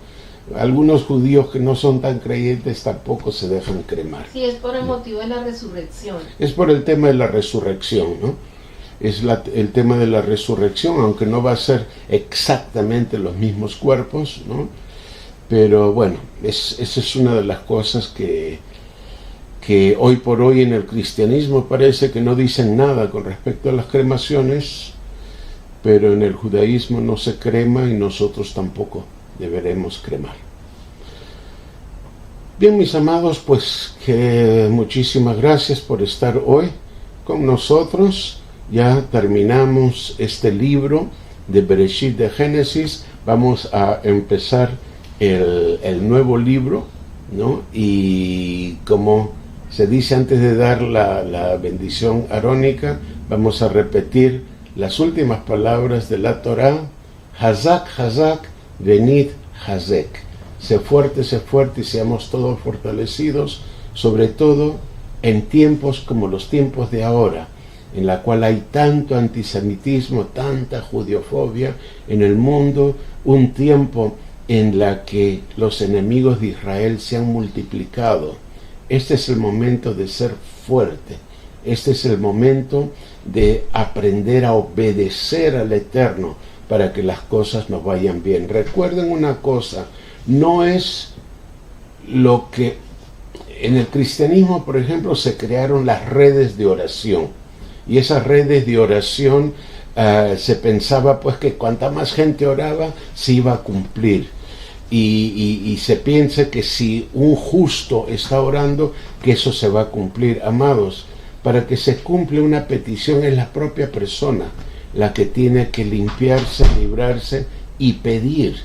algunos judíos que no son tan creyentes tampoco se dejan cremar. Sí, es por el motivo de la resurrección. Es por el tema de la resurrección, ¿no? Es el tema de la resurrección, aunque no va a ser exactamente los mismos cuerpos, ¿no? Pero bueno, esa es una de las cosas que hoy por hoy en el cristianismo parece que no dicen nada con respecto a las cremaciones, pero en el judaísmo no se crema y nosotros tampoco deberemos cremar. Bien, mis amados, pues que muchísimas gracias por estar hoy con nosotros. Ya terminamos este libro de Bereshit, de Génesis. Vamos a empezar el nuevo libro, ¿no? Y como se dice antes de dar la bendición arónica, vamos a repetir las últimas palabras de la Torá: Hazak, Hazak, venid, Hazek. Sé fuerte y seamos todos fortalecidos, sobre todo en tiempos como los tiempos de ahora, en la cual hay tanto antisemitismo, tanta judiofobia en el mundo, un tiempo en la que los enemigos de Israel se han multiplicado. Este es el momento de ser fuerte, este es el momento de aprender a obedecer al Eterno para que las cosas nos vayan bien. Recuerden una cosa, no es lo que en el cristianismo, por ejemplo, se crearon las redes de oración, y esas redes de oración se pensaba pues que cuanta más gente oraba se iba a cumplir, y se piensa que si un justo está orando, que eso se va a cumplir. Amados, para que se cumpla una petición es la propia persona la que tiene que limpiarse, librarse y pedir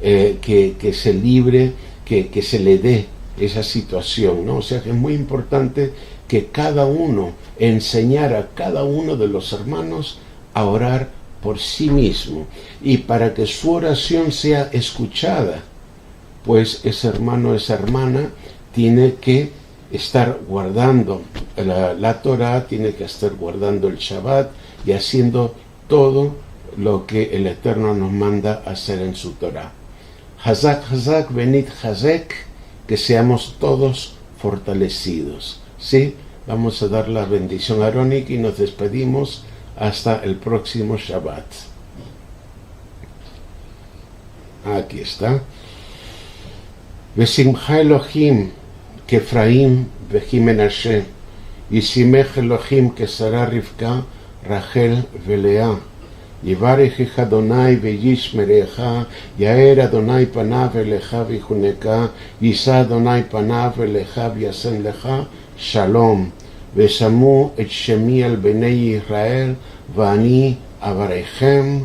que se libre, que se le dé esa situación, ¿no? O sea que es muy importante que cada uno enseñara a cada uno de los hermanos a orar por sí mismo, y para que su oración sea escuchada, pues ese hermano, esa hermana tiene que estar guardando la Torá, tiene que estar guardando el Shabbat y haciendo todo lo que el Eterno nos manda hacer en su Torá. Hazak, Hazak, venid, Hazek, que seamos todos fortalecidos. ¿Sí? Vamos a dar la bendición arónica y nos despedimos hasta el próximo Shabbat. Aquí está. Vesimcha Elohim כפרעים וכי מנשה, ישימך אלוהים כשרה רבקה, רחל ולאה. יברכך אדוני וישמרך, יאר אדוני פניו אליך ויחונקה, יישא אדוני פניו אליך וישם לך שלום. ושמו את שמי על בני ישראל, ואני אברכם.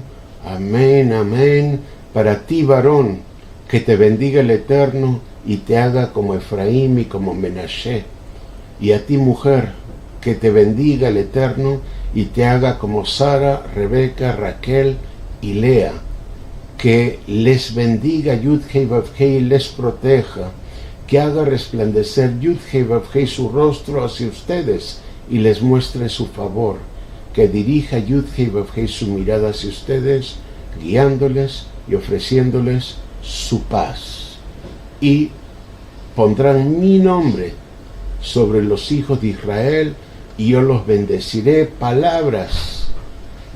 Amén, amén. Para ti, varón, que te bendiga el Eterno y te haga como Efraín y como Menashe. Y a ti, mujer, que te bendiga el Eterno y te haga como Sara, Rebeca, Raquel y Lea. Que les bendiga Yud-Hei Vav-Hei y les proteja. Que haga resplandecer Yud-Hei Vav-Hei su rostro hacia ustedes y les muestre su favor. Que dirija Yud-Hei Vav-Hei su mirada hacia ustedes, guiándoles y ofreciéndoles su paz. Y pondrán mi nombre sobre los hijos de Israel y yo los bendeciré. Palabras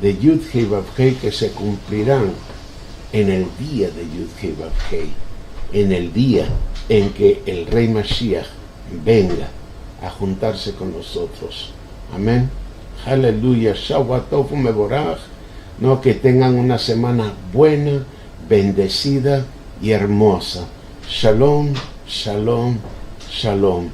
de Yud-Hei Vav-Hei que se cumplirán en el día de Yud-Hei Vav-Hei, en el día en que el Rey Mashiach venga a juntarse con nosotros. Amén. Aleluya. Shabbat Tov Mevorach. No, que tengan una semana buena, bendecida y hermosa. Shalom, shalom, shalom.